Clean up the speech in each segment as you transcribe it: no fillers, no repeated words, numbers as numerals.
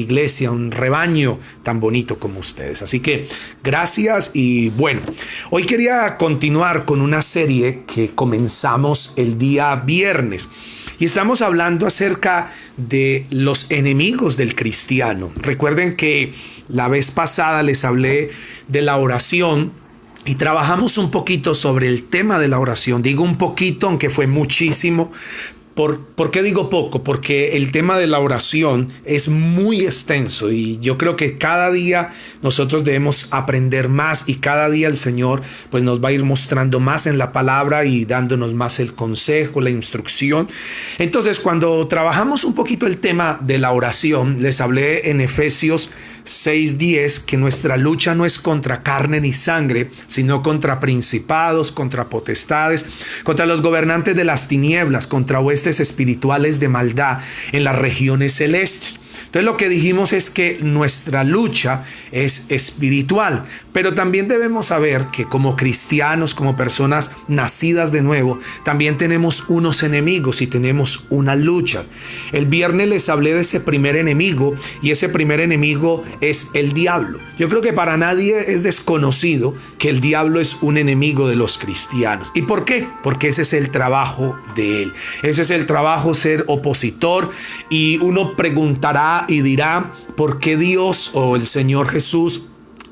iglesia, un rebaño tan bonito como ustedes. Así que gracias y bueno, hoy quería continuar con una serie que comenzamos el día viernes y estamos hablando acerca de los enemigos del cristiano. Recuerden que la vez pasada les hablé de la oración y trabajamos un poquito sobre el tema de la oración. Digo un poquito, aunque fue muchísimo. ¿Por qué digo poco? Porque el tema de la oración es muy extenso y yo creo que cada día nosotros debemos aprender más y cada día el Señor pues nos va a ir mostrando más en la palabra y dándonos más el consejo, la instrucción. Entonces, cuando trabajamos un poquito el tema de la oración, les hablé en Efesios 6:10 que nuestra lucha no es contra carne ni sangre, sino contra principados, contra potestades, contra los gobernantes de las tinieblas, contra huestes espirituales de maldad en las regiones celestes. Entonces lo que dijimos es que nuestra lucha es espiritual, pero también debemos saber que como cristianos, como personas nacidas de nuevo, también tenemos unos enemigos y tenemos una lucha. El viernes les hablé de ese primer enemigo y ese primer enemigo es el diablo. Yo creo que para nadie es desconocido que el diablo es un enemigo de los cristianos. ¿Y por qué? Porque ese es el trabajo de él. Ese es el trabajo, ser opositor, y uno preguntará y dirá, ¿por qué Dios o el Señor Jesús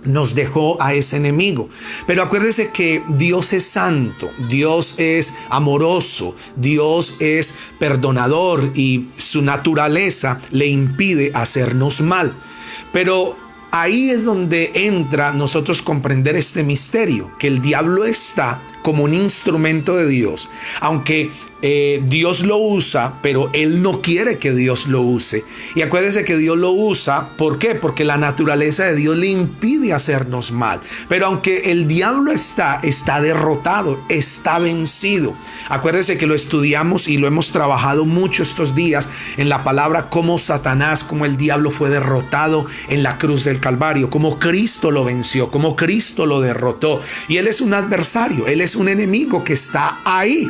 nos dejó a ese enemigo? Pero acuérdese que Dios es santo, Dios es amoroso, Dios es perdonador y su naturaleza le impide hacernos mal. Pero ahí es donde entra nosotros comprender este misterio, que el diablo está como un instrumento de Dios, aunque Dios lo usa, pero Él no quiere que Dios lo use. Y acuérdense que Dios lo usa, ¿por qué? Porque la naturaleza de Dios le impide hacernos mal. Pero aunque el diablo está derrotado, está vencido. Acuérdense que lo estudiamos y lo hemos trabajado mucho estos días en la palabra, cómo Satanás, cómo el diablo fue derrotado en la cruz del Calvario, cómo Cristo lo venció, cómo Cristo lo derrotó. Y Él es un adversario, Él es un enemigo que está ahí.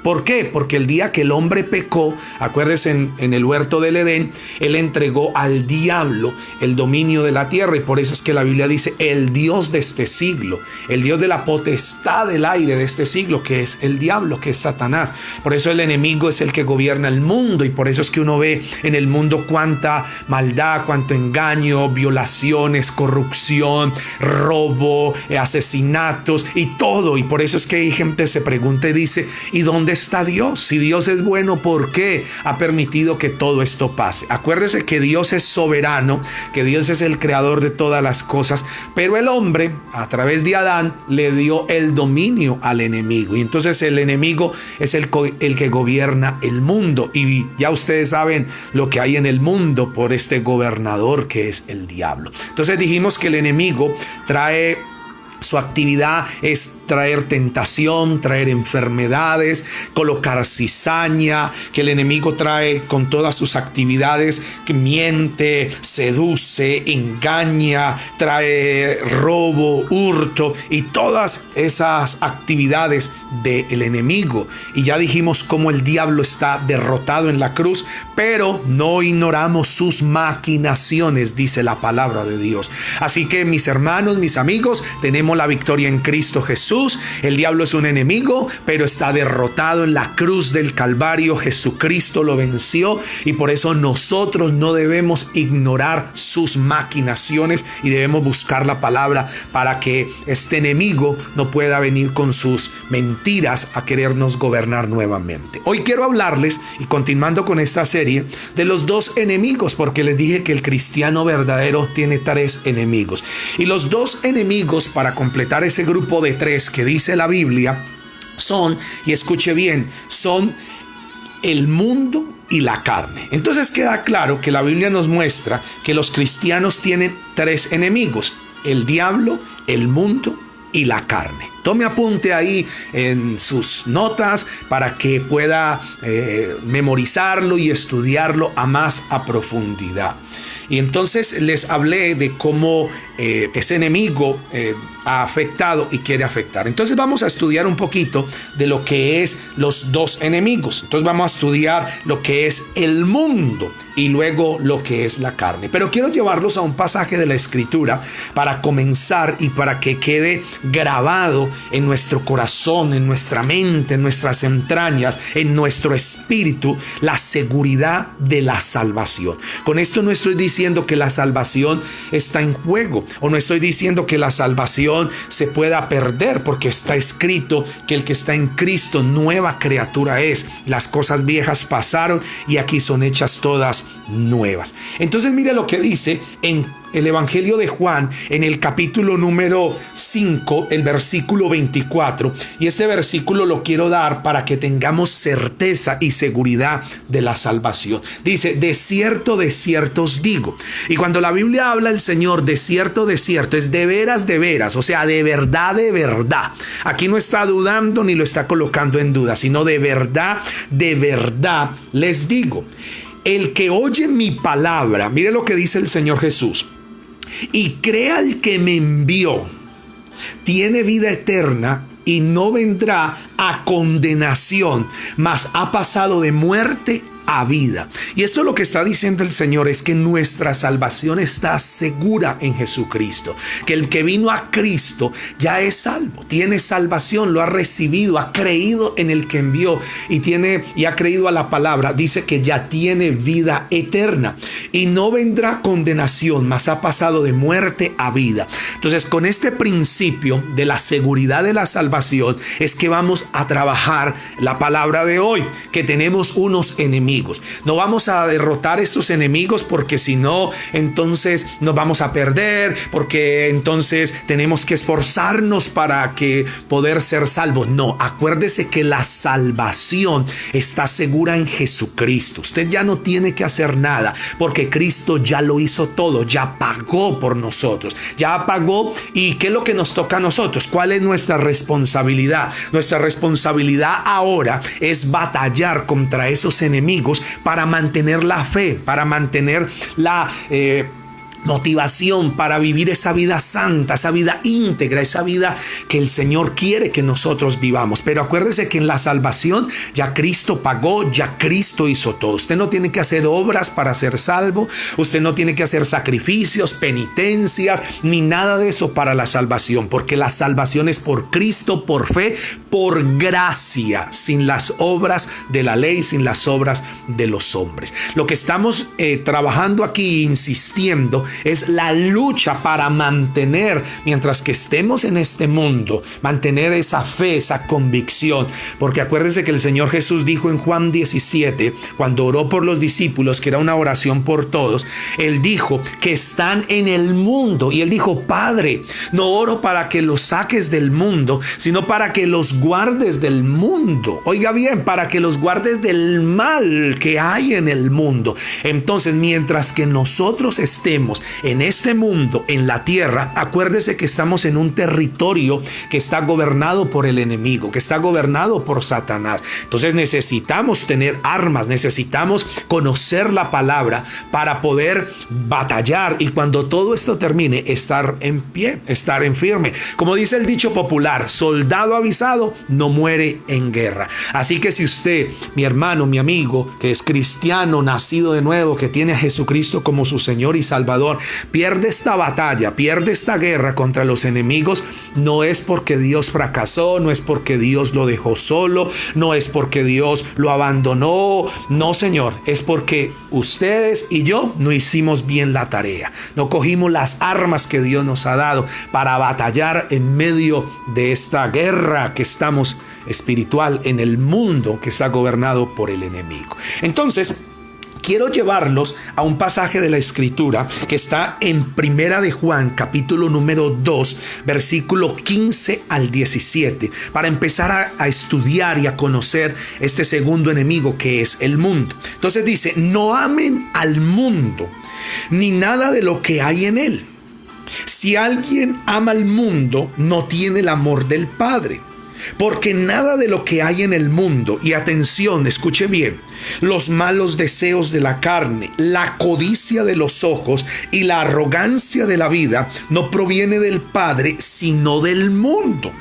¿Por qué? Porque el día que el hombre pecó, acuérdense en el huerto del Edén, él entregó al diablo el dominio de la tierra, y por eso es que la Biblia dice el Dios de este siglo, el Dios de la potestad del aire de este siglo, que es el diablo, que es Satanás. Por eso el enemigo es el que gobierna el mundo, y por eso es que uno ve en el mundo cuánta maldad, cuánto engaño, violaciones, corrupción, robo, asesinatos y todo. Y por eso es que hay gente que se pregunta y dice, ¿y dónde está Dios? Si Dios es bueno, ¿por qué ha permitido que todo esto pase? Acuérdese que Dios es soberano, que Dios es el creador de todas las cosas, pero el hombre, a través de Adán, le dio el dominio al enemigo. Y entonces el enemigo es el que gobierna el mundo. Y ya ustedes saben lo que hay en el mundo por este gobernador que es el diablo. Entonces dijimos que el enemigo su actividad es traer tentación, traer enfermedades, colocar cizaña, que el enemigo trae con todas sus actividades, que miente, seduce, engaña, trae robo, hurto y todas esas actividades del enemigo. Y ya dijimos cómo el diablo está derrotado en la cruz, pero no ignoramos sus maquinaciones, dice la palabra de Dios. Así que mis hermanos, mis amigos, tenemos la victoria en Cristo Jesús. El diablo es un enemigo, pero está derrotado en la cruz del Calvario. Jesucristo lo venció y por eso nosotros no debemos ignorar sus maquinaciones y debemos buscar la palabra para que este enemigo no pueda venir con sus mentiras a querernos gobernar nuevamente. Hoy quiero hablarles, y continuando con esta serie, de los dos enemigos, porque les dije que el cristiano verdadero tiene tres enemigos. Y los dos enemigos, para completar ese grupo de tres que dice la Biblia, son, y escuche bien, son el mundo y la carne. Entonces queda claro que la Biblia nos muestra que los cristianos tienen tres enemigos: el diablo, el mundo y la carne. Tome apunte ahí en sus notas para que pueda memorizarlo y estudiarlo a más a profundidad. Y entonces les hablé de cómo ese enemigo ha afectado y quiere afectar. Entonces vamos a estudiar un poquito de lo que es los dos enemigos. Entonces vamos a estudiar lo que es el mundo y luego lo que es la carne. Pero quiero llevarlos a un pasaje de la Escritura para comenzar y para que quede grabado en nuestro corazón, en nuestra mente, en nuestras entrañas, en nuestro espíritu, la seguridad de la salvación. Con esto no estoy diciendo que la salvación está en juego, o no estoy diciendo que la salvación se pueda perder, porque está escrito que el que está en Cristo nueva criatura es. Las cosas viejas pasaron y aquí son hechas todas nuevas. Entonces mire lo que dice en el Evangelio de Juan, en el capítulo número 5, el versículo 24. Y este versículo lo quiero dar para que tengamos certeza y seguridad de la salvación. Dice: de cierto os digo. Y cuando la Biblia habla el Señor de cierto, es de veras, o sea, de verdad. Aquí no está dudando ni lo está colocando en duda, sino de verdad les digo. El que oye mi palabra, mire lo que dice el Señor Jesús, y crea al que me envió, tiene vida eterna y no vendrá a condenación, mas ha pasado de muerte a vida. Y esto es lo que está diciendo el Señor, es que nuestra salvación está segura en Jesucristo, que el que vino a Cristo ya es salvo, tiene salvación, lo ha recibido, ha creído en el que envió y ha creído a la palabra. Dice que ya tiene vida eterna y no vendrá condenación, mas ha pasado de muerte a vida. Entonces, con este principio de la seguridad de la salvación es que vamos a trabajar la palabra de hoy, que tenemos unos enemigos. No vamos a derrotar estos enemigos porque si no, entonces nos vamos a perder, porque entonces tenemos que esforzarnos para poder ser salvos. No, acuérdese que la salvación está segura en Jesucristo. Usted ya no tiene que hacer nada porque Cristo ya lo hizo todo, ya pagó por nosotros, ya pagó. ¿Y qué es lo que nos toca a nosotros? ¿Cuál es nuestra responsabilidad? Nuestra responsabilidad ahora es batallar contra esos enemigos para mantener la fe, para mantener la motivación, para vivir esa vida santa, esa vida íntegra, esa vida que el Señor quiere que nosotros vivamos. Pero acuérdese que en la salvación ya Cristo pagó, ya Cristo hizo todo. Usted no tiene que hacer obras para ser salvo, usted no tiene que hacer sacrificios, penitencias, ni nada de eso para la salvación, porque la salvación es por Cristo, por fe, por gracia, sin las obras de la ley, sin las obras de los hombres. Lo que estamos trabajando aquí, insistiendo, es la lucha para mantener, mientras que estemos en este mundo, mantener esa fe, esa convicción. Porque acuérdense que el Señor Jesús dijo en Juan 17, cuando oró por los discípulos, que era una oración por todos, Él dijo que están en el mundo. Y Él dijo: Padre, no oro para que los saques del mundo, sino para que los guardes del mundo. Oiga bien, para que los guardes del mal que hay en el mundo. Entonces, mientras que nosotros estemos en este mundo, en la tierra, acuérdese que estamos en un territorio que está gobernado por el enemigo, que está gobernado por Satanás. Entonces necesitamos tener armas, necesitamos conocer la palabra para poder batallar, y cuando todo esto termine, estar en pie, estar en firme. Como dice el dicho popular: soldado avisado no muere en guerra. Así que si usted, mi hermano, mi amigo, que es cristiano, nacido de nuevo, que tiene a Jesucristo como su Señor y Salvador, pierde esta batalla, pierde esta guerra contra los enemigos, no es porque Dios fracasó, no es porque Dios lo dejó solo, no es porque Dios lo abandonó, no, Señor, es porque ustedes y yo no hicimos bien la tarea, no cogimos las armas que Dios nos ha dado para batallar en medio de esta guerra que estamos espiritual en el mundo que está gobernado por el enemigo. Entonces, quiero llevarlos a un pasaje de la Escritura que está en Primera de Juan, capítulo número 2, versículo 15 al 17, para empezar a estudiar y a conocer este segundo enemigo que es el mundo. Entonces dice: no amen al mundo, ni nada de lo que hay en él. Si alguien ama al mundo, no tiene el amor del Padre, Porque nada de lo que hay en el mundo, y atención, escuche bien, los malos deseos de la carne, la codicia de los ojos y la arrogancia de la vida no proviene del Padre, sino del mundo.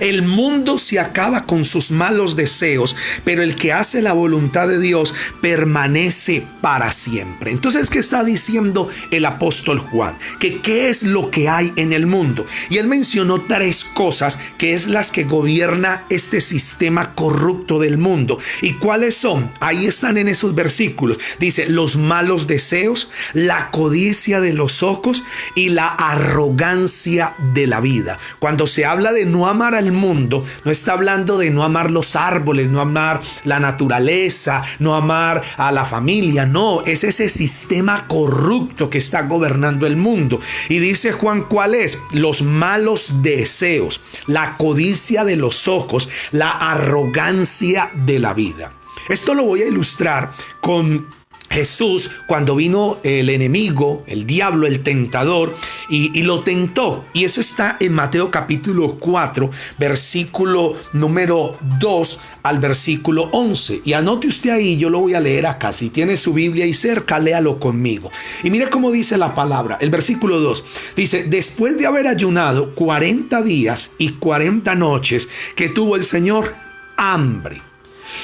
El mundo se acaba con sus malos deseos, pero el que hace la voluntad de Dios permanece para siempre. Entonces, ¿qué está diciendo el apóstol Juan? Que qué es lo que hay en el mundo. Y él mencionó 3 cosas que es las que gobierna este sistema corrupto del mundo. ¿Y cuáles son? Ahí están en esos versículos. Dice, los malos deseos, la codicia de los ojos y la arrogancia de la vida. Cuando se habla de no amar al mundo, no está hablando de no amar los árboles, no amar la naturaleza, no amar a la familia. No, es ese sistema corrupto que está gobernando el mundo. Y dice Juan, ¿cuál es? Los malos deseos, la codicia de los ojos, la arrogancia de la vida. Esto lo voy a ilustrar con Jesús cuando vino el enemigo, el diablo, el tentador, y lo tentó. Y eso está en Mateo capítulo 4, versículo número 2 al versículo 11. Y anote usted ahí, yo lo voy a leer acá. Si tiene su Biblia ahí cerca, léalo conmigo. Y mire cómo dice la palabra. El versículo 2 dice, después de haber ayunado 40 días y 40 noches, que tuvo el Señor hambre.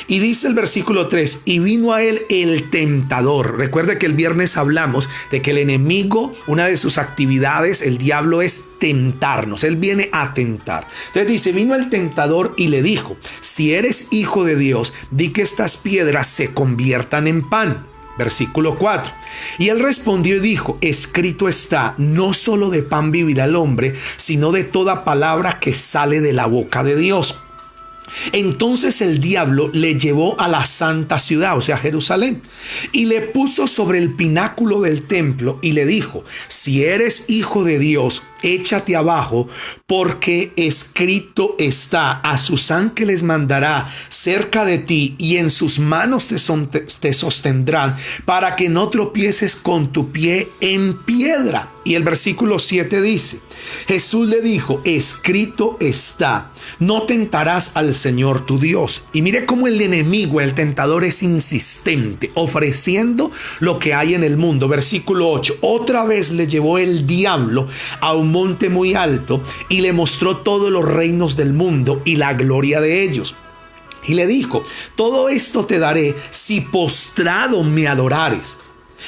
Y dice el versículo 3, y vino a él el tentador. Recuerde que el viernes hablamos de que el enemigo, una de sus actividades, el diablo, es tentarnos. Él viene a tentar. Entonces dice, vino el tentador y le dijo, si eres hijo de Dios, di que estas piedras se conviertan en pan. Versículo 4. Y él respondió y dijo, escrito está, no solo de pan vivirá el hombre, sino de toda palabra que sale de la boca de Dios. Entonces el diablo le llevó a la santa ciudad, o sea, Jerusalén, y le puso sobre el pináculo del templo y le dijo, si eres hijo de Dios, échate abajo, porque escrito está, a sus ángeles mandará cerca de ti y en sus manos te sostendrán para que no tropieces con tu pie en piedra. Y el versículo 7 dice, Jesús le dijo, escrito está, no tentarás al Señor tu Dios. Y mire cómo el enemigo, el tentador, es insistente, ofreciendo lo que hay en el mundo. Versículo 8, otra vez le llevó el diablo a un monte muy alto y le mostró todos los reinos del mundo y la gloria de ellos. Y le dijo, todo esto te daré si postrado me adorares.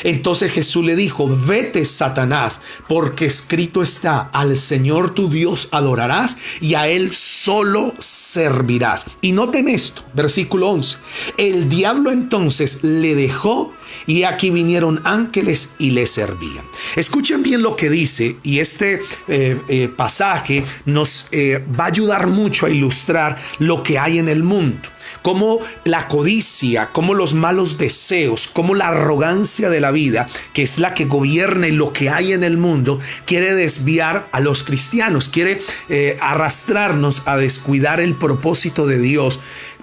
Entonces Jesús le dijo, vete, Satanás, porque escrito está, al Señor tu Dios adorarás y a Él solo servirás. Y noten esto, versículo 11, el diablo entonces le dejó y aquí vinieron ángeles y le servían. Escuchen bien lo que dice, y este pasaje nos va a ayudar mucho a ilustrar lo que hay en el mundo. Como la codicia, como los malos deseos, como la arrogancia de la vida, que es la que gobierna y lo que hay en el mundo, quiere desviar a los cristianos, quiere arrastrarnos a descuidar el propósito de Dios,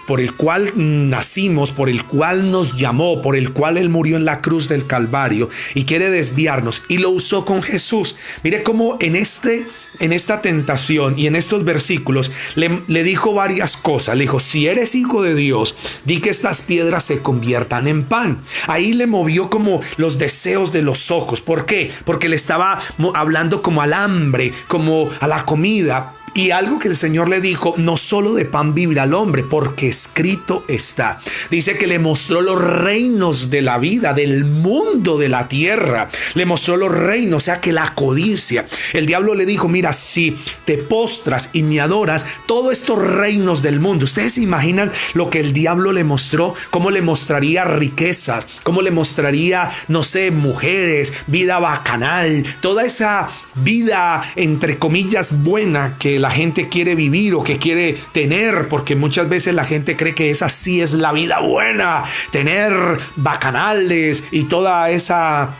por el cual nacimos, por el cual nos llamó, por el cual Él murió en la cruz del Calvario, y quiere desviarnos, y lo usó con Jesús. Mire cómo en esta tentación y en estos versículos le dijo varias cosas. Le dijo, si eres hijo de Dios, di que estas piedras se conviertan en pan. Ahí le movió como los deseos de los ojos. ¿Por qué? Porque le estaba hablando como al hambre, como a la comida. Y algo que el Señor le dijo, no solo de pan vivirá el hombre, porque escrito está. Dice que le mostró los reinos de la vida, del mundo, de la tierra. Le mostró los reinos, o sea que la codicia. El diablo le dijo, mira, si te postras y me adoras, todos estos reinos del mundo. ¿Ustedes se imaginan lo que el diablo le mostró? ¿Cómo le mostraría riquezas? ¿Cómo le mostraría, no sé, mujeres, vida bacanal? Toda esa vida, entre comillas, buena que la gente quiere vivir o que quiere tener, porque muchas veces la gente cree que esa sí es la vida buena, tener bacanales y toda esa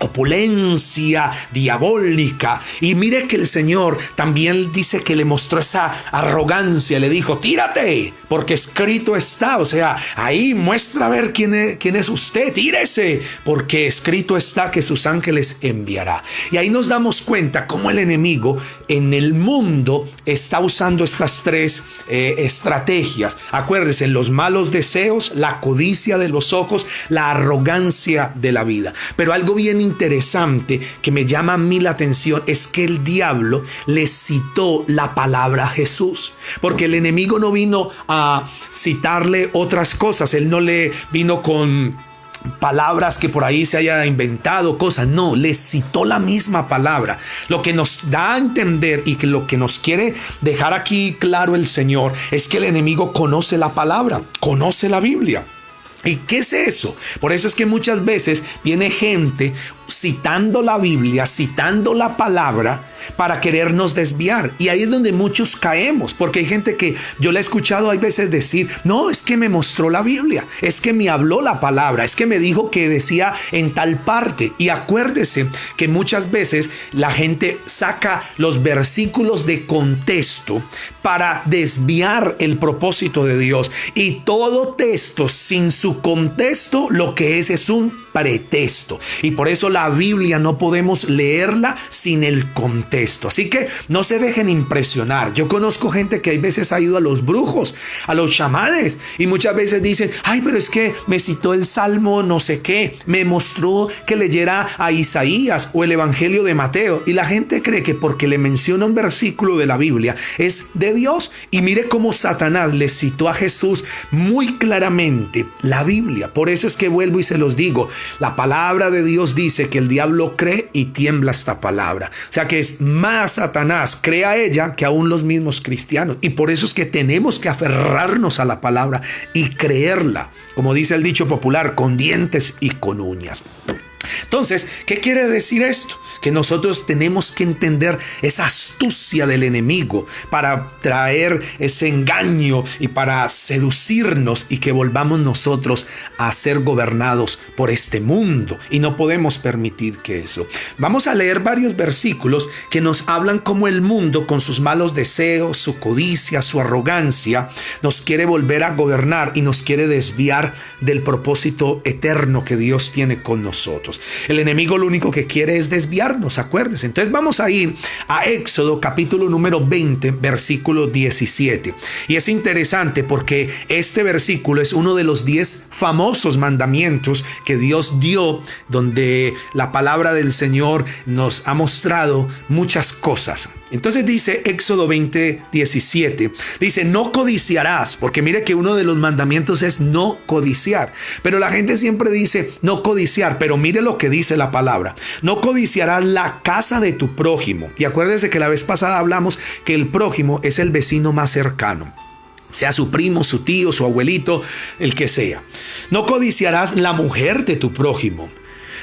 opulencia diabólica. Y mire que el Señor también dice que le mostró esa arrogancia, le dijo: tírate, porque escrito está. O sea, ahí muestra a ver quién es usted, tírese, porque escrito está que sus ángeles enviará. Y ahí nos damos cuenta cómo el enemigo en el mundo está usando estas tres estrategias. Acuérdense: los malos deseos, la codicia de los ojos, la arrogancia de la vida. Pero algo bien interesante que me llama a mí la atención es que el diablo le citó la palabra a Jesús, porque el enemigo no vino a citarle otras cosas. Él no le vino con palabras que por ahí se haya inventado cosas, no, le citó la misma palabra. Lo que nos da a entender y que lo que nos quiere dejar aquí claro el Señor es que el enemigo conoce la palabra, conoce la Biblia. ¿Y qué es eso? Por eso es que muchas veces viene gente citando la Biblia, citando la palabra para querernos desviar. Y ahí es donde muchos caemos, porque hay gente que yo le he escuchado hay veces decir: no, es que me mostró la Biblia, es que me habló la palabra, es que me dijo que decía en tal parte. Y acuérdese que muchas veces la gente saca los versículos de contexto para desviar el propósito de Dios. Y todo texto sin su contexto lo que es un pretexto. Y por eso la Biblia no podemos leerla sin el contexto. Así que no se dejen impresionar. Yo conozco gente que hay veces ha ido a los brujos, a los chamanes, y muchas veces dicen: ay, pero es que me citó el Salmo no sé qué, me mostró que leyera a Isaías o el Evangelio de Mateo. Y la gente cree que porque le menciona un versículo de la Biblia es de Dios. Y mire cómo Satanás le citó a Jesús muy claramente la Biblia. Por eso es que vuelvo y se los digo: la palabra de Dios dice que el diablo cree y tiembla esta palabra. O sea que es más Satanás cree a ella que aún los mismos cristianos. Y por eso es que tenemos que aferrarnos a la palabra y creerla, como dice el dicho popular, con dientes y con uñas. Entonces, ¿qué quiere decir esto? Que nosotros tenemos que entender esa astucia del enemigo para traer ese engaño y para seducirnos y que volvamos nosotros a ser gobernados por este mundo. Y no podemos permitir que eso. Vamos a leer varios versículos que nos hablan cómo el mundo, con sus malos deseos, su codicia, su arrogancia, nos quiere volver a gobernar y nos quiere desviar del propósito eterno que Dios tiene con nosotros. El enemigo lo único que quiere es desviarnos, acuérdense. Entonces vamos a ir a Éxodo capítulo número 20, versículo 17. Y es interesante porque este versículo es uno de los 10 famosos mandamientos que Dios dio, donde la palabra del Señor nos ha mostrado muchas cosas. Entonces dice Éxodo 20, 17, dice: no codiciarás, porque mire que uno de los mandamientos es no codiciar, pero la gente siempre dice no codiciar, pero mire lo que dice la palabra: no codiciarás la casa de tu prójimo. Y acuérdese que la vez pasada hablamos que el prójimo es el vecino más cercano, sea su primo, su tío, su abuelito, el que sea. No codiciarás la mujer de tu prójimo,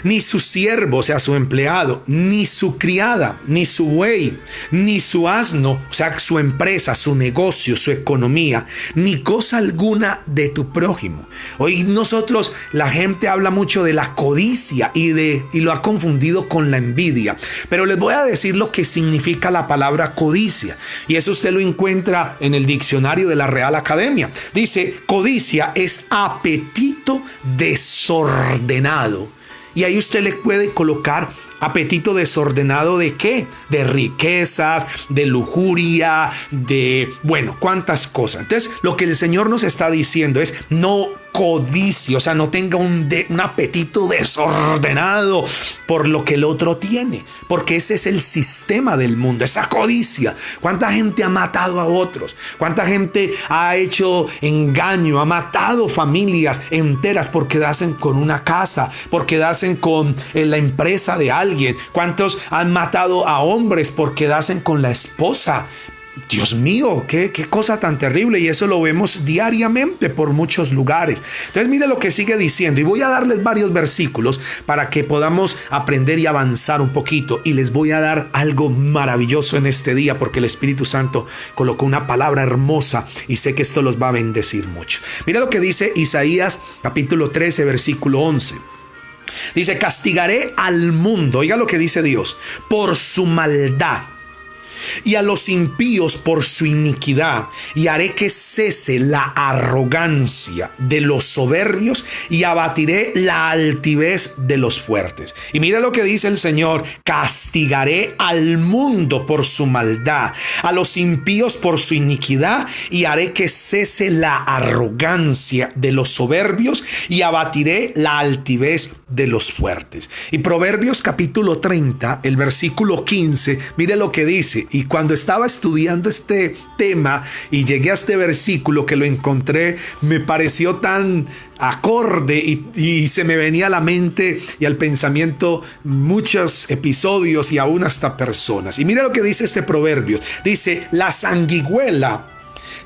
ni su siervo, o sea, su empleado, ni su criada, ni su buey, ni su asno, o sea, su empresa, su negocio, su economía, ni cosa alguna de tu prójimo. Hoy nosotros, la gente habla mucho de la codicia y lo ha confundido con la envidia. Pero les voy a decir lo que significa la palabra codicia. Y eso usted lo encuentra en el diccionario de la Real Academia. Dice: codicia es apetito desordenado. Y ahí usted le puede colocar apetito desordenado ¿de qué? De riquezas, de lujuria, de, bueno, cuántas cosas. Entonces, lo que el Señor nos está diciendo es: no codicie, o sea, no tenga un apetito desordenado por lo que el otro tiene, porque ese es el sistema del mundo, esa codicia. ¿Cuánta gente ha matado a otros? ¿Cuánta gente ha hecho engaño, ha matado familias enteras por quedarse con una casa, por quedarse con la empresa de alguien? ¿Cuántos han matado a hombres por quedarse con la esposa? Dios mío, qué cosa tan terrible, y eso lo vemos diariamente por muchos lugares. Entonces mire lo que sigue diciendo, y voy a darles varios versículos para que podamos aprender y avanzar un poquito, y les voy a dar algo maravilloso en este día porque el Espíritu Santo colocó una palabra hermosa y sé que esto los va a bendecir mucho. Mira lo que dice Isaías capítulo 13 versículo 11. Dice, castigaré al mundo, oiga lo que dice Dios, por su maldad, y a los impíos por su iniquidad, y haré que cese la arrogancia de los soberbios y abatiré la altivez de los fuertes. Y mira lo que dice el Señor: castigaré al mundo por su maldad, a los impíos por su iniquidad, y haré que cese la arrogancia de los soberbios y abatiré la altivez de los fuertes. Y Proverbios capítulo 30, el versículo 15, mire lo que dice. Y cuando estaba estudiando este tema y llegué a este versículo que lo encontré, me pareció tan acorde y se me venía a la mente y al pensamiento muchos episodios y aún hasta personas. Y mire lo que dice este proverbio. Dice, la sanguijuela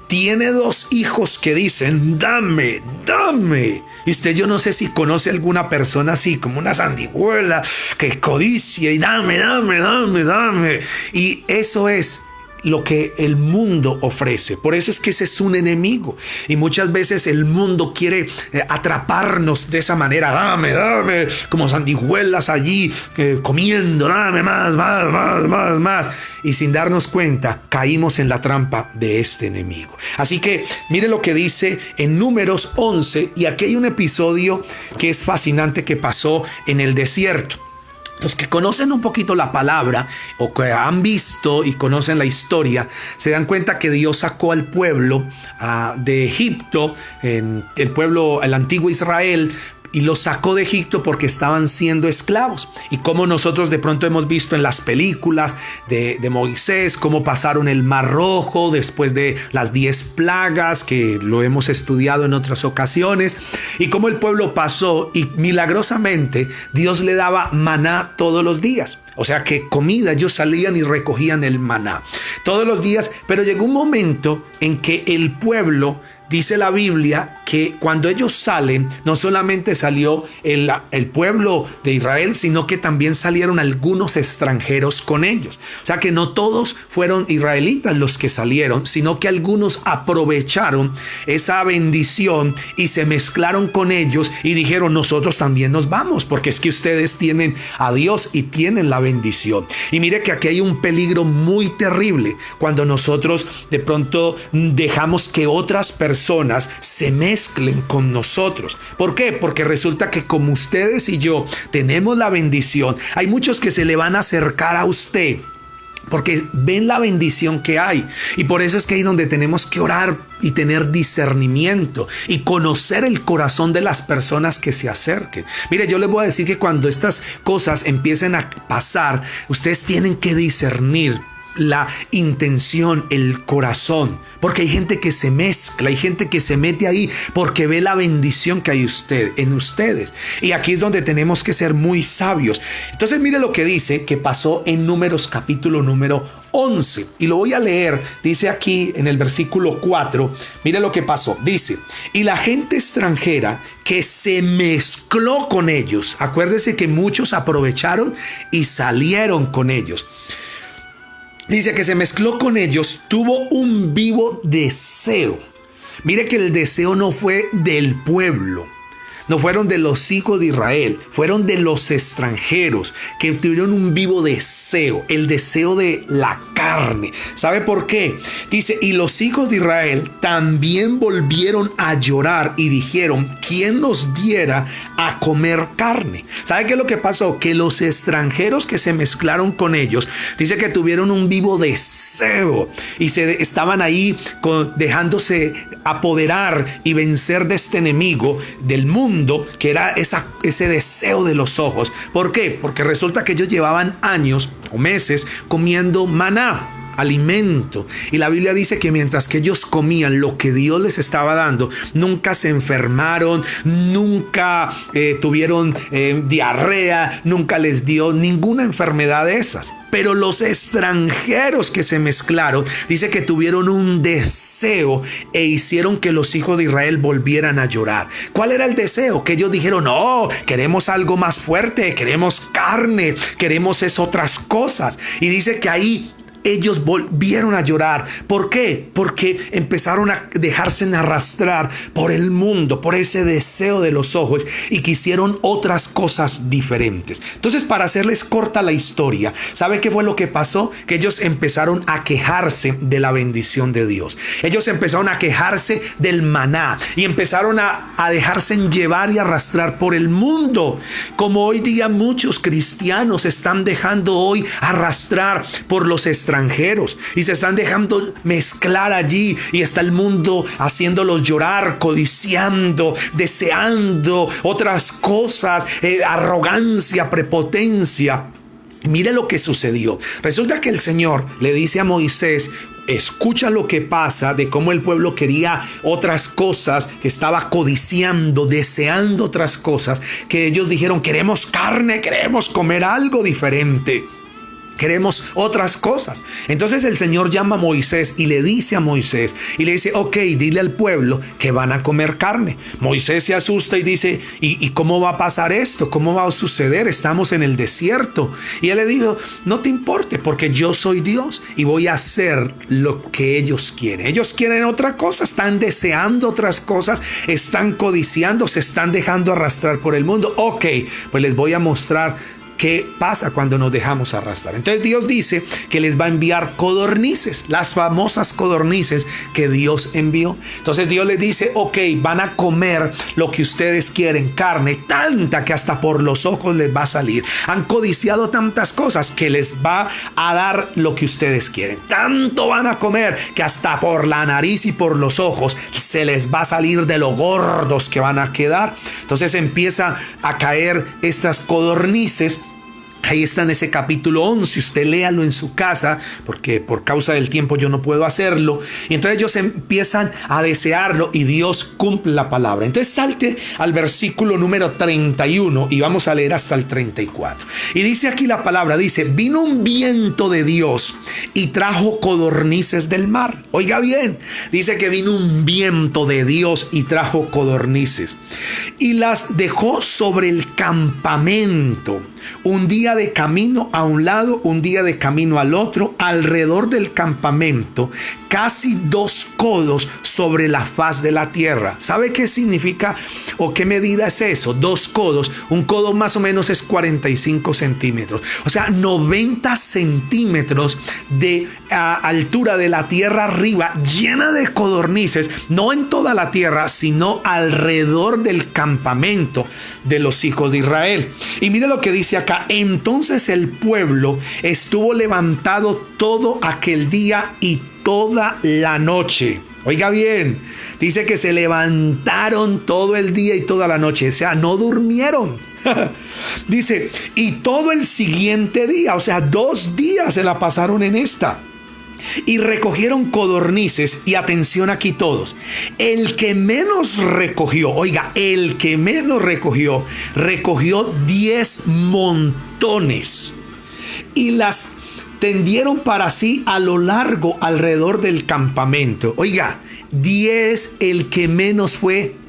tiene dos hijos que dicen, dame, dame. Y usted, yo no sé si conoce alguna persona así, como una sanguijuela que codicia y dame, dame, dame, dame. Y eso es lo que el mundo ofrece. Por eso es que ese es un enemigo. Y muchas veces el mundo quiere atraparnos de esa manera. Dame, dame, como sanguijuelas allí comiendo. Dame más, más, más, más, más. Y sin darnos cuenta, caímos en la trampa de este enemigo. Así que mire lo que dice en Números 11. Y aquí hay un episodio que es fascinante que pasó en el desierto. Los que conocen un poquito la palabra o que han visto y conocen la historia se dan cuenta que Dios sacó al pueblo de Egipto, el pueblo, el antiguo Israel, y los sacó de Egipto porque estaban siendo esclavos. Y como nosotros de pronto hemos visto en las películas de Moisés, cómo pasaron el Mar Rojo después de las 10 plagas, que lo hemos estudiado en otras ocasiones, y cómo el pueblo pasó y milagrosamente Dios le daba maná todos los días. O sea que comida, ellos salían y recogían el maná todos los días, pero llegó un momento en que el pueblo, dice la Biblia, que cuando ellos salen, no solamente salió el pueblo de Israel, sino que también salieron algunos extranjeros con ellos. O sea que no todos fueron israelitas los que salieron, sino que algunos aprovecharon esa bendición y se mezclaron con ellos y dijeron, nosotros también nos vamos, porque es que ustedes tienen a Dios y tienen la bendición. Y mire que aquí hay un peligro muy terrible cuando nosotros de pronto dejamos que otras personas se mezclen con nosotros. ¿Por qué? Porque resulta que como ustedes y yo tenemos la bendición, hay muchos que se le van a acercar a usted porque ven la bendición que hay. Y por eso es que ahí donde tenemos que orar y tener discernimiento y conocer el corazón de las personas que se acerquen. Mire, yo les voy a decir que cuando estas cosas empiecen a pasar, ustedes tienen que discernir la intención, el corazón, porque hay gente que se mezcla, hay gente que se mete ahí porque ve la bendición que hay en ustedes. Y aquí es donde tenemos que ser muy sabios. Entonces mire lo que dice que pasó en Números capítulo número 11, y lo voy a leer. Dice aquí en el versículo 4, mire lo que pasó. Dice, y la gente extranjera que se mezcló con ellos, acuérdese que muchos aprovecharon y salieron con ellos. Dice que se mezcló con ellos, tuvo un vivo deseo. Mire que el deseo no fue del pueblo, no fueron de los hijos de Israel, fueron de los extranjeros que tuvieron un vivo deseo, el deseo de la carne. ¿Sabe por qué? Dice, y los hijos de Israel también volvieron a llorar y dijeron, ¿quién nos diera a comer carne? ¿Sabe qué es lo que pasó? Que los extranjeros que se mezclaron con ellos, dice que tuvieron un vivo deseo y estaban ahí dejándose apoderar y vencer de este enemigo del mundo, que era ese deseo de los ojos. ¿Por qué? Porque resulta que ellos llevaban años o meses comiendo maná, alimento, y la Biblia dice que mientras que ellos comían lo que Dios les estaba dando, nunca se enfermaron, nunca tuvieron diarrea, nunca les dio ninguna enfermedad de esas. Pero los extranjeros que se mezclaron, dice que tuvieron un deseo e hicieron que los hijos de Israel volvieran a llorar. ¿Cuál era el deseo? Que ellos dijeron, no, queremos algo más fuerte, queremos carne, queremos otras cosas. Y dice que ahí ellos volvieron a llorar. ¿Por qué? Porque empezaron a dejarse arrastrar por el mundo, por ese deseo de los ojos, y quisieron otras cosas diferentes. Entonces, para hacerles corta la historia, ¿sabe qué fue lo que pasó? Que ellos empezaron a quejarse de la bendición de Dios. Ellos empezaron a quejarse del maná y empezaron a dejarse llevar y arrastrar por el mundo, como hoy día muchos cristianos están dejando hoy arrastrar por los extranjeros y se están dejando mezclar allí, y está el mundo haciéndolos llorar, codiciando, deseando otras cosas, arrogancia, prepotencia. Mire lo que sucedió. Resulta que el Señor le dice a Moisés: escucha lo que pasa, de cómo el pueblo quería otras cosas, estaba codiciando, deseando otras cosas, que ellos dijeron: queremos carne, queremos comer algo diferente, queremos otras cosas. Entonces el Señor llama a Moisés y le dice a Moisés, y le dice: ok, dile al pueblo que van a comer carne. Moisés se asusta y dice: ¿Y cómo va a pasar esto? ¿Cómo va a suceder? Estamos en el desierto. Y él le dijo: no te importe, porque yo soy Dios y voy a hacer lo que ellos quieren. Ellos quieren otra cosa, están deseando otras cosas, están codiciando, se están dejando arrastrar por el mundo. Ok, pues les voy a mostrar ¿qué pasa cuando nos dejamos arrastrar? Entonces Dios dice que les va a enviar codornices, las famosas codornices que Dios envió. Entonces Dios les dice: ok, van a comer lo que ustedes quieren, carne tanta que hasta por los ojos les va a salir. Han codiciado tantas cosas que les va a dar lo que ustedes quieren. Tanto van a comer que hasta por la nariz y por los ojos se les va a salir de lo gordos que van a quedar. Entonces empieza a caer estas codornices. Ahí está en ese capítulo 11, usted léalo en su casa, porque por causa del tiempo yo no puedo hacerlo. Y entonces ellos empiezan a desearlo y Dios cumple la palabra. Entonces salte al versículo número 31 y vamos a leer hasta el 34. Y dice aquí la palabra, dice: vino un viento de Dios y trajo codornices del mar. Oiga bien, dice que vino un viento de Dios y trajo codornices y las dejó sobre el campamento. Un día de camino a un lado, un día de camino al otro, alrededor del campamento, casi 2 codos sobre la faz de la tierra. ¿Sabe qué significa o qué medida es eso? 2 codos. Un codo más o menos es 45 centímetros. O sea, 90 centímetros de altura de la tierra arriba, llena de codornices, no en toda la tierra, sino alrededor del campamento de los hijos de Israel. Y mire lo que dice acá: entonces el pueblo estuvo levantado todo aquel día y toda la noche. Oiga bien, dice que se levantaron todo el día y toda la noche, o sea, no durmieron. Dice, y todo el siguiente día, o sea, 2 días se la pasaron en esta. Y recogieron codornices, y atención aquí todos, el que menos recogió, oiga, el que menos recogió 10 montones y las tendieron para sí a lo largo alrededor del campamento. Oiga, 10, el que menos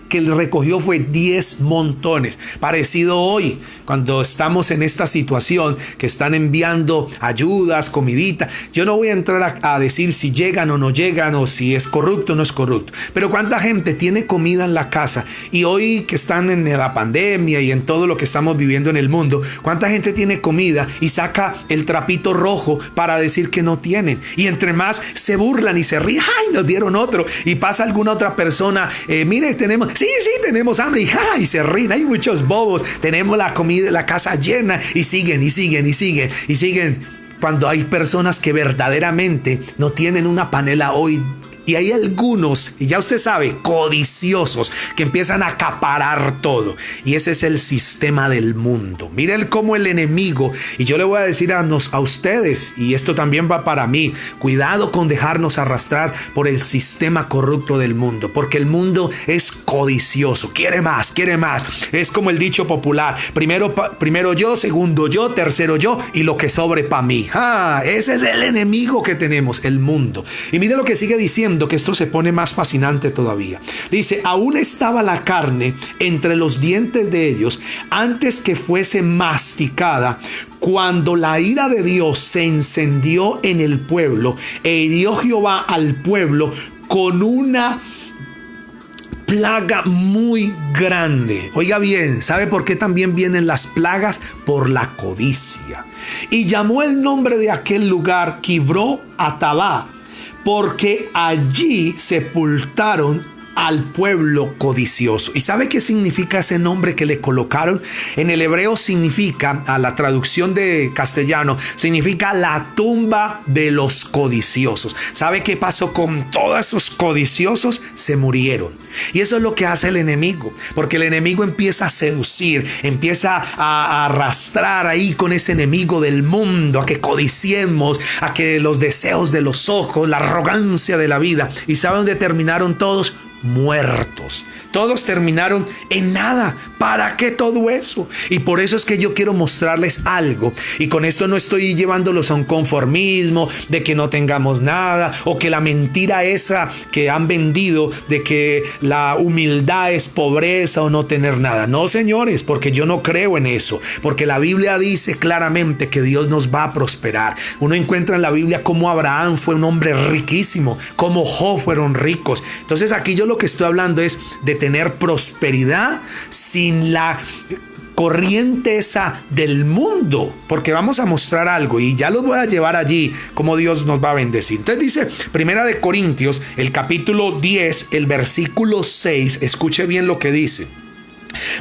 que recogió fue 10 montones. Parecido hoy, cuando estamos en esta situación que están enviando ayudas, comidita. Yo no voy a entrar a decir si llegan o no llegan, o si es corrupto o no es corrupto, pero cuánta gente tiene comida en la casa. Y hoy que están en la pandemia y en todo lo que estamos viviendo en el mundo, cuánta gente tiene comida y saca el trapito rojo para decir que no tienen, y entre más se burlan y se ríen: ¡ay, nos dieron otro! Y pasa alguna otra persona: mire, tenemos hambre, y se ríen. Hay muchos bobos, tenemos la comida, la casa llena, y siguen, cuando hay personas que verdaderamente no tienen una panela hoy. Y hay algunos, y ya usted sabe, codiciosos, que empiezan a acaparar todo. Y ese es el sistema del mundo. Miren cómo el enemigo, y yo le voy a decir a ustedes, y esto también va para mí: cuidado con dejarnos arrastrar por el sistema corrupto del mundo, porque el mundo es codicioso, quiere más. Es como el dicho popular: primero yo, segundo yo, tercero yo, y lo que sobre para mí. Ese es el enemigo que tenemos, el mundo. Y mire lo que sigue diciendo diciendo que esto se pone más fascinante todavía. Dice, aún estaba la carne entre los dientes de ellos antes que fuese masticada, cuando la ira de Dios se encendió en el pueblo, e hirió Jehová al pueblo con una plaga muy grande. Oiga bien, ¿sabe por qué también vienen las plagas? Por la codicia. Y llamó el nombre de aquel lugar Kibró Hatabá, porque allí sepultaron al pueblo codicioso. ¿Y sabe qué significa ese nombre que le colocaron? En el hebreo significa, a la traducción de castellano, significa la tumba de los codiciosos. ¿Sabe qué pasó con todos esos codiciosos? Se murieron. Y eso es lo que hace el enemigo, porque el enemigo empieza a seducir, empieza a arrastrar ahí con ese enemigo del mundo, a que codiciemos, a que los deseos de los ojos, la arrogancia de la vida. ¿Y sabe dónde terminaron todos? Muertos. Todos terminaron en nada. ¿Para qué todo eso? Y por eso es que yo quiero mostrarles algo. Y con esto no estoy llevándolos a un conformismo de que no tengamos nada, o que la mentira esa que han vendido de que la humildad es pobreza o no tener nada. No, señores, porque yo no creo en eso. Porque la Biblia dice claramente que Dios nos va a prosperar. Uno encuentra en la Biblia cómo Abraham fue un hombre riquísimo, cómo Job fueron ricos. Entonces aquí yo lo que estoy hablando es de tener prosperidad sin la corriente esa del mundo, porque vamos a mostrar algo y ya los voy a llevar allí como Dios nos va a bendecir. Entonces dice Primera de Corintios, el capítulo 10, el versículo 6, escuche bien lo que dice.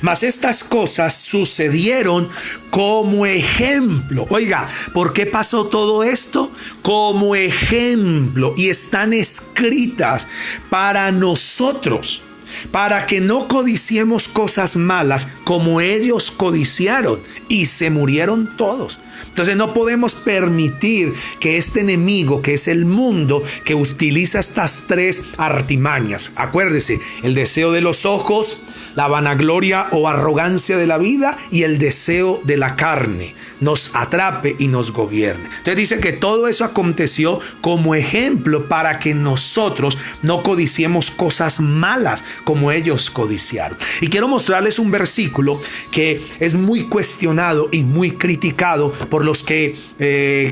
Mas estas cosas sucedieron como ejemplo. Oiga, ¿por qué pasó todo esto? Como ejemplo, y están escritas para nosotros, para que no codiciemos cosas malas como ellos codiciaron y se murieron todos. Entonces no podemos permitir que este enemigo, que es el mundo, que utiliza estas tres artimañas, acuérdese, el deseo de los ojos, la vanagloria o arrogancia de la vida y el deseo de la carne, nos atrape y nos gobierne. Entonces dice que todo eso aconteció como ejemplo para que nosotros no codiciemos cosas malas como ellos codiciaron. Y quiero mostrarles un versículo que es muy cuestionado y muy criticado por los que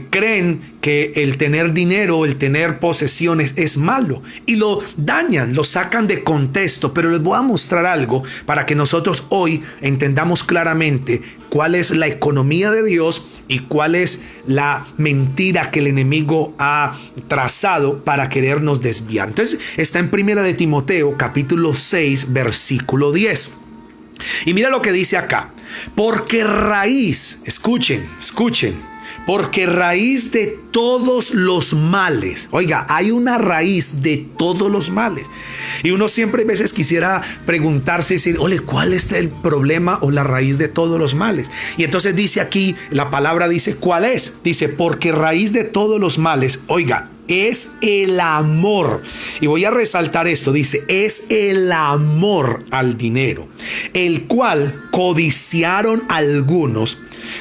creen que el tener dinero, el tener posesiones es malo, y lo dañan, lo sacan de contexto. Pero les voy a mostrar algo para que nosotros hoy entendamos claramente cuál es la economía de Dios y cuál es la mentira que el enemigo ha trazado para querernos desviar. Entonces está en Primera de Timoteo capítulo 6 versículo 10. Y mira lo que dice acá: porque raíz, escuchen, porque raíz de todos los males. Oiga, hay una raíz de todos los males. Y uno siempre a veces quisiera preguntarse y decir, ole, ¿cuál es el problema o la raíz de todos los males? Y entonces dice aquí, la palabra dice, ¿cuál es? Dice, porque raíz de todos los males, oiga, es el amor. Y voy a resaltar esto, dice, es el amor al dinero, el cual codiciaron algunos.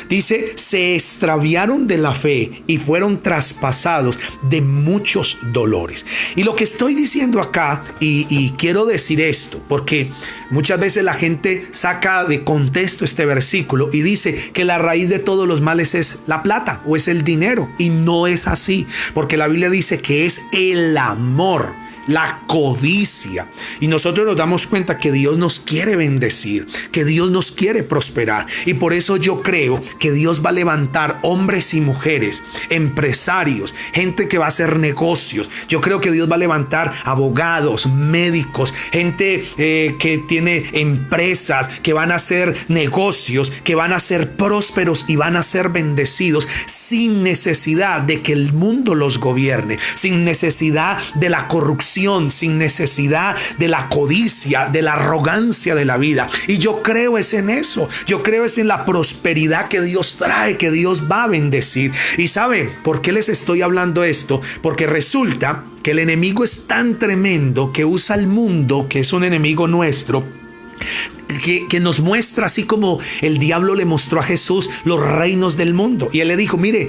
Dice, se extraviaron de la fe y fueron traspasados de muchos dolores. Y lo que estoy diciendo acá, y quiero decir esto, porque muchas veces la gente saca de contexto este versículo y dice que la raíz de todos los males es la plata o es el dinero. Y no es así, porque la Biblia dice que es el amor, la codicia. Y nosotros nos damos cuenta que Dios nos quiere bendecir, que Dios nos quiere prosperar. Y por eso yo creo que Dios va a levantar hombres y mujeres, empresarios, gente que va a hacer negocios. Yo creo que Dios va a levantar abogados, médicos, gente que tiene empresas, que van a hacer negocios, que van a ser prósperos y van a ser bendecidos sin necesidad de que el mundo los gobierne, sin necesidad de la corrupción, sin necesidad de la codicia, de la arrogancia de la vida. Y yo creo es en eso. Yo creo es en la prosperidad que Dios trae, que Dios va a bendecir. ¿Y saben por qué les estoy hablando esto? Porque resulta que el enemigo es tan tremendo que usa el mundo, que es un enemigo nuestro, que nos muestra, así como el diablo le mostró a Jesús los reinos del mundo. Y él le dijo, mire,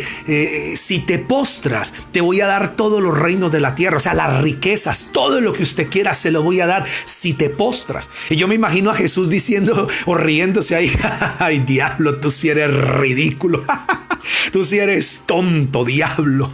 si te postras, te voy a dar todos los reinos de la tierra, o sea, las riquezas, todo lo que usted quiera, se lo voy a dar si te postras. Y yo me imagino a Jesús diciendo o riéndose ahí, ay, diablo, tú sí eres ridículo, tú sí eres tonto, diablo.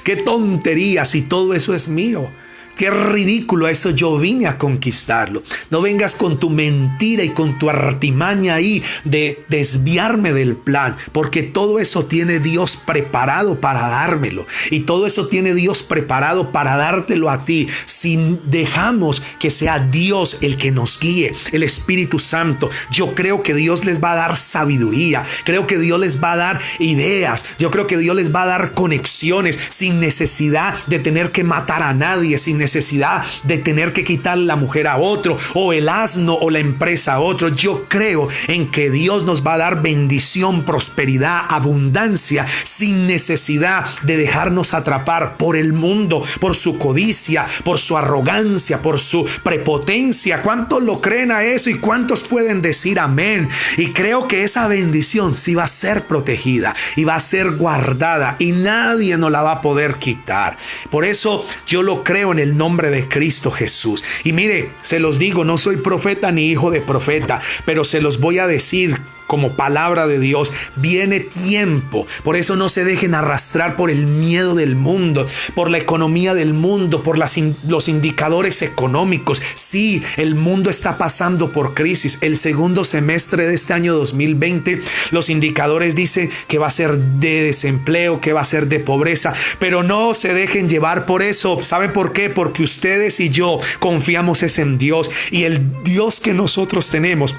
Qué tontería si todo eso es mío. Qué ridículo, a eso yo vine a conquistarlo. No vengas con tu mentira y con tu artimaña ahí de desviarme del plan, porque todo eso tiene Dios preparado para dármelo, y todo eso tiene Dios preparado para dártelo a ti, si dejamos que sea Dios el que nos guíe, el Espíritu Santo. Yo creo que Dios les va a dar sabiduría, creo que Dios les va a dar ideas, yo creo que Dios les va a dar conexiones sin necesidad de tener que matar a nadie, sin necesidad de tener que quitar la mujer a otro, o el asno o la empresa a otro. Yo creo en que Dios nos va a dar bendición, prosperidad, abundancia, sin necesidad de dejarnos atrapar por el mundo, por su codicia, por su arrogancia, por su prepotencia. ¿Cuántos lo creen a eso y cuántos pueden decir amén? Y creo que esa bendición sí va a ser protegida y va a ser guardada, y nadie nos la va a poder quitar. Por eso yo lo creo en el nombre de Cristo Jesús. Y mire, se los digo, no soy profeta ni hijo de profeta, pero se los voy a decir como palabra de Dios. Viene tiempo, por eso no se dejen arrastrar por el miedo del mundo, por la economía del mundo, por los indicadores económicos. Sí, el mundo está pasando por crisis. El segundo semestre de este año 2020, los indicadores dicen que va a ser de desempleo, que va a ser de pobreza, pero no se dejen llevar por eso. ¿Sabe por qué? Porque ustedes y yo confiamos en Dios, y el Dios que nosotros tenemos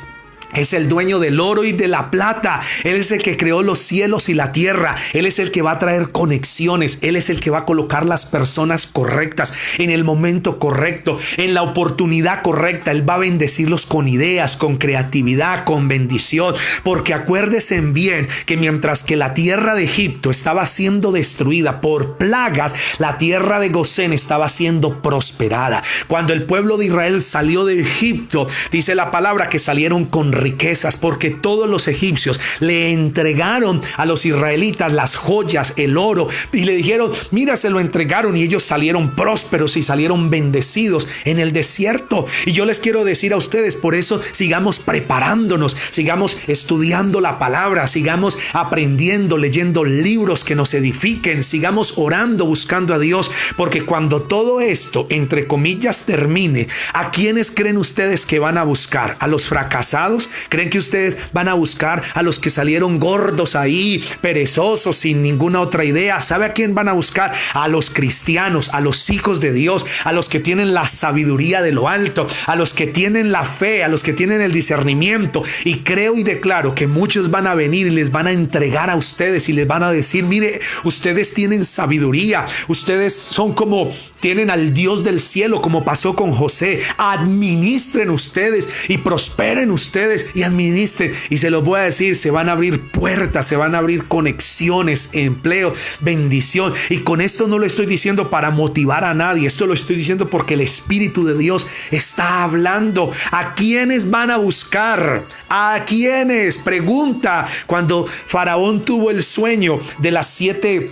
es el dueño del oro y de la plata. Él es el que creó los cielos y la tierra. Él es el que va a traer conexiones. Él es el que va a colocar las personas correctas en el momento correcto, en la oportunidad correcta. Él va a bendecirlos con ideas, con creatividad, con bendición. Porque acuérdense bien que mientras que la tierra de Egipto estaba siendo destruida por plagas, la tierra de Gosén estaba siendo prosperada. Cuando el pueblo de Israel salió de Egipto, dice la palabra que salieron con riquezas, porque todos los egipcios le entregaron a los israelitas las joyas, el oro, y le dijeron, mira, se lo entregaron, y ellos salieron prósperos y salieron bendecidos en el desierto. Y yo les quiero decir a ustedes, por eso sigamos preparándonos, sigamos estudiando la palabra, sigamos aprendiendo, leyendo libros que nos edifiquen, sigamos orando, buscando a Dios, porque cuando todo esto, entre comillas, termine, ¿a quiénes creen ustedes que van a buscar? ¿A los fracasados? ¿Creen que ustedes van a buscar a los que salieron gordos ahí, perezosos, sin ninguna otra idea? ¿Sabe a quién van a buscar? A los cristianos, a los hijos de Dios, a los que tienen la sabiduría de lo alto, a los que tienen la fe, a los que tienen el discernimiento. Y creo y declaro que muchos van a venir y les van a entregar a ustedes y les van a decir, mire, ustedes tienen sabiduría, ustedes son como, tienen al Dios del cielo, como pasó con José. Administren ustedes y prosperen ustedes y administren, y se los voy a decir, se van a abrir puertas, se van a abrir conexiones, empleo, bendición. Y con esto no lo estoy diciendo para motivar a nadie, esto lo estoy diciendo porque el Espíritu de Dios está hablando. ¿A quiénes van a buscar? ¿A quiénes? Pregunta. Cuando Faraón tuvo el sueño de las 7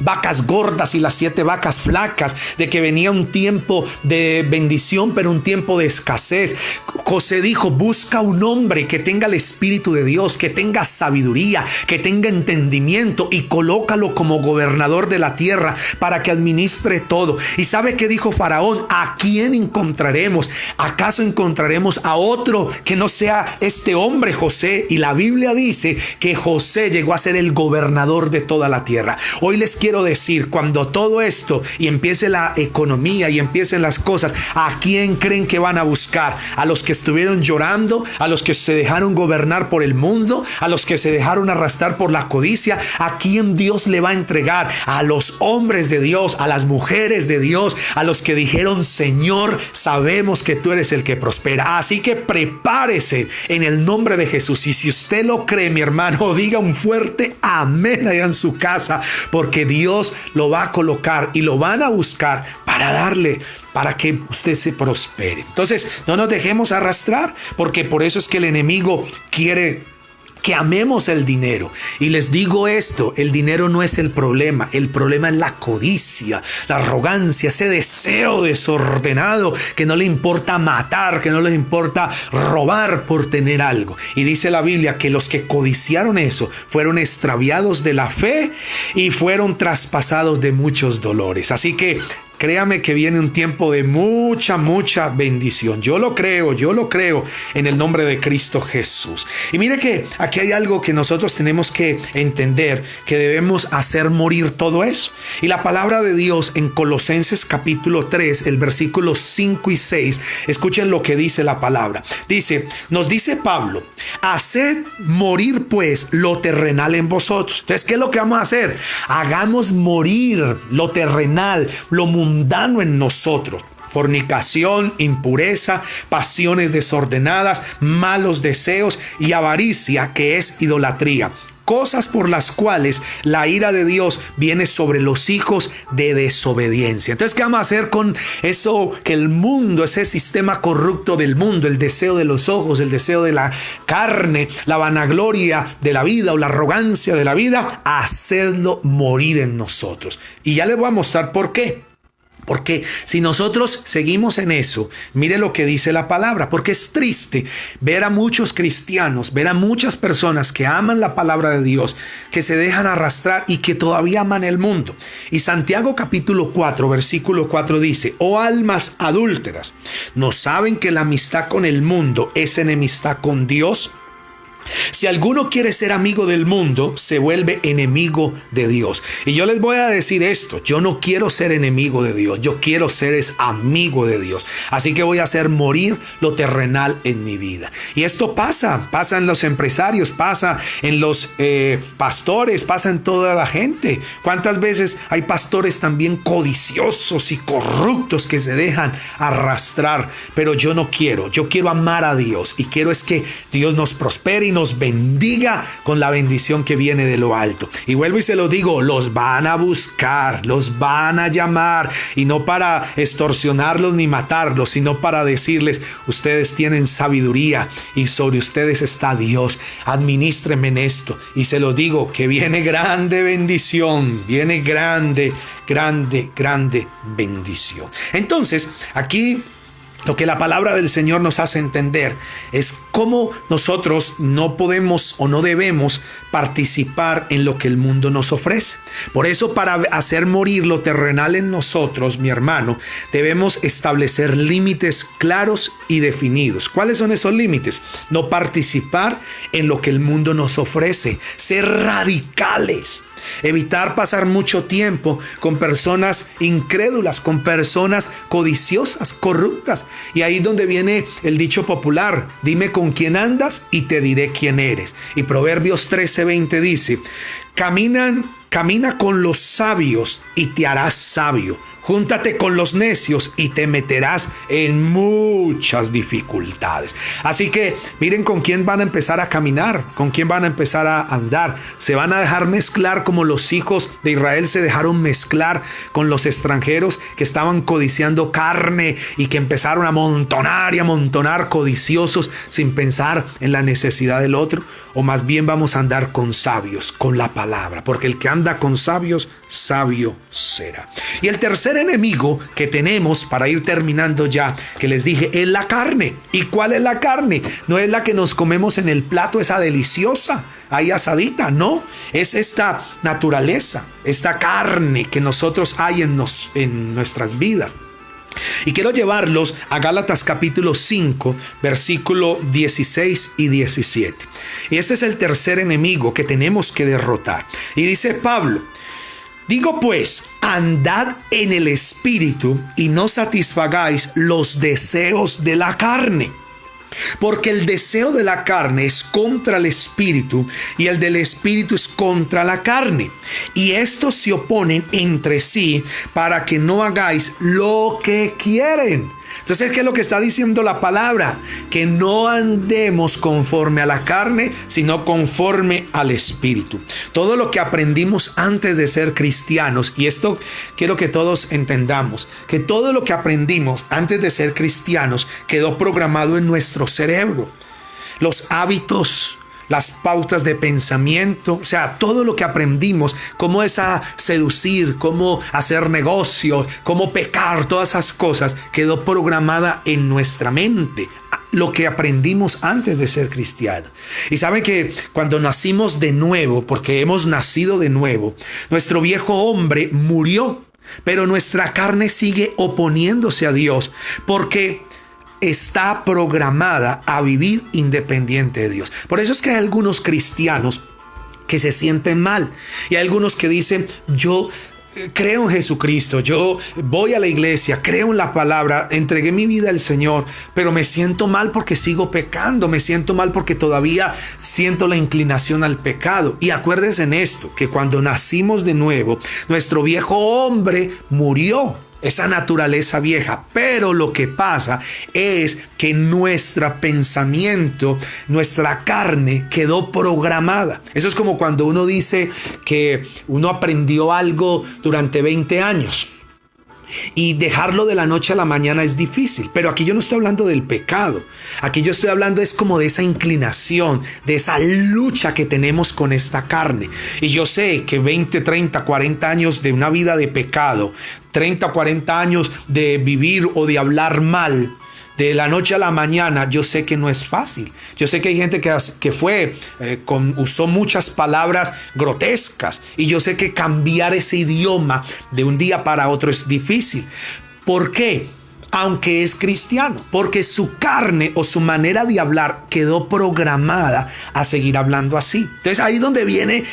vacas gordas y las 7 vacas flacas, de que venía un tiempo de bendición pero un tiempo de escasez, José dijo, busca un hombre que tenga el Espíritu de Dios, que tenga sabiduría, que tenga entendimiento, y colócalo como gobernador de la tierra para que administre todo. ¿Y sabe qué dijo Faraón? ¿A quién encontraremos? ¿Acaso encontraremos a otro que no sea este hombre José? Y la Biblia dice que José llegó a ser el gobernador de toda la tierra. Hoy les quiero decir, cuando todo esto y empiece la economía y empiecen las cosas, ¿a quién creen que van a buscar? ¿A los que estuvieron llorando? ¿A los que se dejaron gobernar por el mundo? ¿A los que se dejaron arrastrar por la codicia? ¿A quién Dios le va a entregar? A los hombres de Dios, a las mujeres de Dios, a los que dijeron, Señor, sabemos que tú eres el que prospera. Así que prepárese en el nombre de Jesús. Y si usted lo cree, mi hermano, diga un fuerte amén allá en su casa, porque Dios lo va a colocar y lo van a buscar para darle, para que usted se prospere. Entonces, no nos dejemos arrastrar, porque por eso es que el enemigo quiere que amemos el dinero. Y les digo esto, el dinero no es el problema es la codicia, la arrogancia, ese deseo desordenado que no le importa matar, que no les importa robar por tener algo. Y dice la Biblia que los que codiciaron eso fueron extraviados de la fe y fueron traspasados de muchos dolores. Así que créame que viene un tiempo de mucha bendición. Yo lo creo en el nombre de Cristo Jesús. Y mire que aquí hay algo que nosotros tenemos que entender, que debemos hacer morir todo eso. Y la palabra de Dios en Colosenses capítulo 3, el versículo 5 y 6, escuchen lo que dice la palabra. Nos dice Pablo, haced morir pues lo terrenal en vosotros. Entonces, ¿qué es lo que vamos a hacer? Hagamos morir lo terrenal, lo mundano en nosotros. Fornicación, impureza, pasiones desordenadas, malos deseos y avaricia, que es idolatría. Cosas por las cuales la ira de Dios viene sobre los hijos de desobediencia. Entonces, ¿qué vamos a hacer con eso que el mundo, ese sistema corrupto del mundo, el deseo de los ojos, el deseo de la carne, la vanagloria de la vida o la arrogancia de la vida? Hacedlo morir en nosotros. Y ya les voy a mostrar por qué. Porque si nosotros seguimos en eso, mire lo que dice la palabra, porque es triste ver a muchos cristianos, ver a muchas personas que aman la palabra de Dios, que se dejan arrastrar y que todavía aman el mundo. Y Santiago capítulo 4, versículo 4 dice, oh almas adúlteras, ¿no saben que la amistad con el mundo es enemistad con Dios? Si alguno quiere ser amigo del mundo, se vuelve enemigo de Dios. Y yo les voy a decir esto, yo no quiero ser enemigo de Dios, yo quiero ser amigo de Dios. Así que voy a hacer morir lo terrenal en mi vida. Y esto pasa en los empresarios, pasa en los pastores, pasa en toda la gente. ¿Cuántas veces hay pastores también codiciosos y corruptos que se dejan arrastrar? Pero yo no quiero, yo quiero amar a Dios y quiero es que Dios nos prospere y nos bendiga con la bendición que viene de lo alto. Y vuelvo y se lo digo, los van a buscar, los van a llamar, y no para extorsionarlos ni matarlos, sino para decirles, ustedes tienen sabiduría y sobre ustedes está Dios, administrenme en esto. Y se lo digo, que viene grande bendición, viene grande bendición. Entonces, aquí lo que la palabra del Señor nos hace entender es cómo nosotros no podemos o no debemos participar en lo que el mundo nos ofrece. Por eso, para hacer morir lo terrenal en nosotros, mi hermano, debemos establecer límites claros y definidos. ¿Cuáles son esos límites? No participar en lo que el mundo nos ofrece. Ser radicales. Evitar pasar mucho tiempo con personas incrédulas, con personas codiciosas, corruptas. Y ahí es donde viene el dicho popular, dime con quién andas y te diré quién eres. Y Proverbios 13:20 dice, camina con los sabios y te harás sabio. Júntate con los necios y te meterás en muchas dificultades. Así que miren con quién van a empezar a caminar, con quién van a empezar a andar. Se van a dejar mezclar como los hijos de Israel se dejaron mezclar con los extranjeros que estaban codiciando carne y que empezaron a amontonar codiciosos sin pensar en la necesidad del otro. O más bien vamos a andar con sabios, con la palabra, porque el que anda con sabios, sabio será. Y el tercer enemigo que tenemos, para ir terminando ya, que les dije, es la carne. ¿Y cuál es la carne? No es la que nos comemos en el plato, esa deliciosa, ahí asadita, no. Es esta naturaleza, esta carne que nosotros hay en nuestras vidas. Y quiero llevarlos a Gálatas capítulo 5, versículo 16 y 17. Y este es el tercer enemigo que tenemos que derrotar. Y dice Pablo, digo pues, andad en el espíritu y no satisfagáis los deseos de la carne. Porque el deseo de la carne es contra el espíritu y el del espíritu es contra la carne. Y estos se oponen entre sí para que no hagáis lo que quieren. Entonces, ¿qué es lo que está diciendo la palabra? Que no andemos conforme a la carne, sino conforme al Espíritu. Todo lo que aprendimos antes de ser cristianos, y esto quiero que todos entendamos, que todo lo que aprendimos antes de ser cristianos quedó programado en nuestro cerebro. Los hábitos, las pautas de pensamiento, o sea, todo lo que aprendimos, cómo es a seducir, cómo hacer negocios, cómo pecar, todas esas cosas, quedó programada en nuestra mente. Lo que aprendimos antes de ser cristiano. Y saben que cuando nacimos de nuevo, porque hemos nacido de nuevo, nuestro viejo hombre murió, pero nuestra carne sigue oponiéndose a Dios, porque está programada a vivir independiente de Dios. Por eso es que hay algunos cristianos que se sienten mal y hay algunos que dicen: yo creo en Jesucristo, yo voy a la iglesia, creo en la palabra, entregué mi vida al Señor, pero me siento mal porque sigo pecando, me siento mal porque todavía siento la inclinación al pecado. Y acuérdense en esto, que cuando nacimos de nuevo, nuestro viejo hombre murió, esa naturaleza vieja, pero lo que pasa es que nuestro pensamiento, nuestra carne quedó programada. Eso es como cuando uno dice que uno aprendió algo durante 20 años y dejarlo de la noche a la mañana es difícil. Pero aquí yo no estoy hablando del pecado. Aquí yo estoy hablando es como de esa inclinación, de esa lucha que tenemos con esta carne. Y yo sé que 20, 30, 40 años de una vida de pecado, 30, 40 años de vivir o de hablar mal, de la noche a la mañana, yo sé que no es fácil. Yo sé que hay gente que usó muchas palabras grotescas. Y yo sé que cambiar ese idioma de un día para otro es difícil. ¿Por qué? Aunque es cristiano, porque su carne o su manera de hablar quedó programada a seguir hablando así. Entonces ahí es donde viene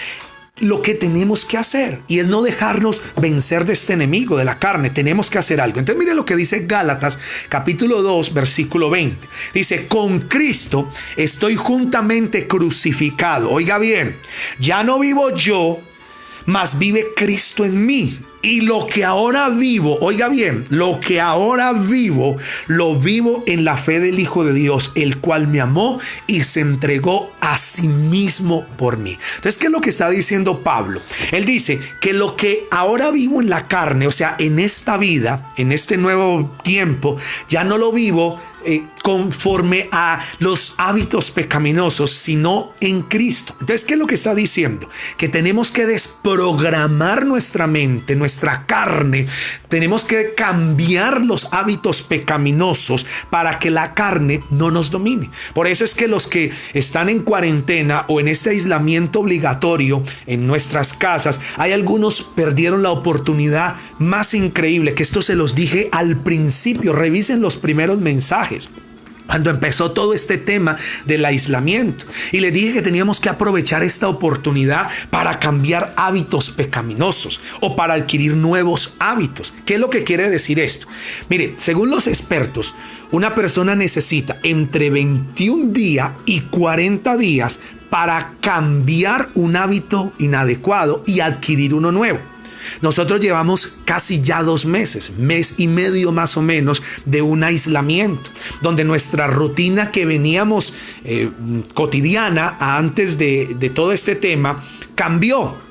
lo que tenemos que hacer, y es no dejarnos vencer de este enemigo de la carne. Tenemos que hacer algo. Entonces mire lo que dice Gálatas capítulo 2 versículo 20. Dice: con Cristo estoy juntamente crucificado. Oiga bien, ya no vivo yo, mas vive Cristo en mí. Y lo que ahora vivo, oiga bien, lo que ahora vivo, lo vivo en la fe del Hijo de Dios, el cual me amó y se entregó a sí mismo por mí. Entonces, ¿qué es lo que está diciendo Pablo? Él dice que lo que ahora vivo en la carne, o sea, en esta vida, en este nuevo tiempo, ya no lo vivo conforme a los hábitos pecaminosos, sino en Cristo. Entonces, ¿qué es lo que está diciendo? Que tenemos que desprogramar nuestra mente, nuestra carne. Tenemos que cambiar los hábitos pecaminosos para que la carne no nos domine. Por eso es que los que están en cuarentena o en este aislamiento obligatorio en nuestras casas, hay algunos perdieron la oportunidad más increíble, que esto se los dije al principio. Revisen los primeros mensajes cuando empezó todo este tema del aislamiento, y les dije que teníamos que aprovechar esta oportunidad para cambiar hábitos pecaminosos o para adquirir nuevos hábitos. ¿Qué es lo que quiere decir esto? Mire, según los expertos, una persona necesita entre 21 días y 40 días para cambiar un hábito inadecuado y adquirir uno nuevo. Nosotros llevamos casi ya 2 meses, mes y medio más o menos, de un aislamiento, donde nuestra rutina que veníamos cotidiana antes de todo este tema cambió.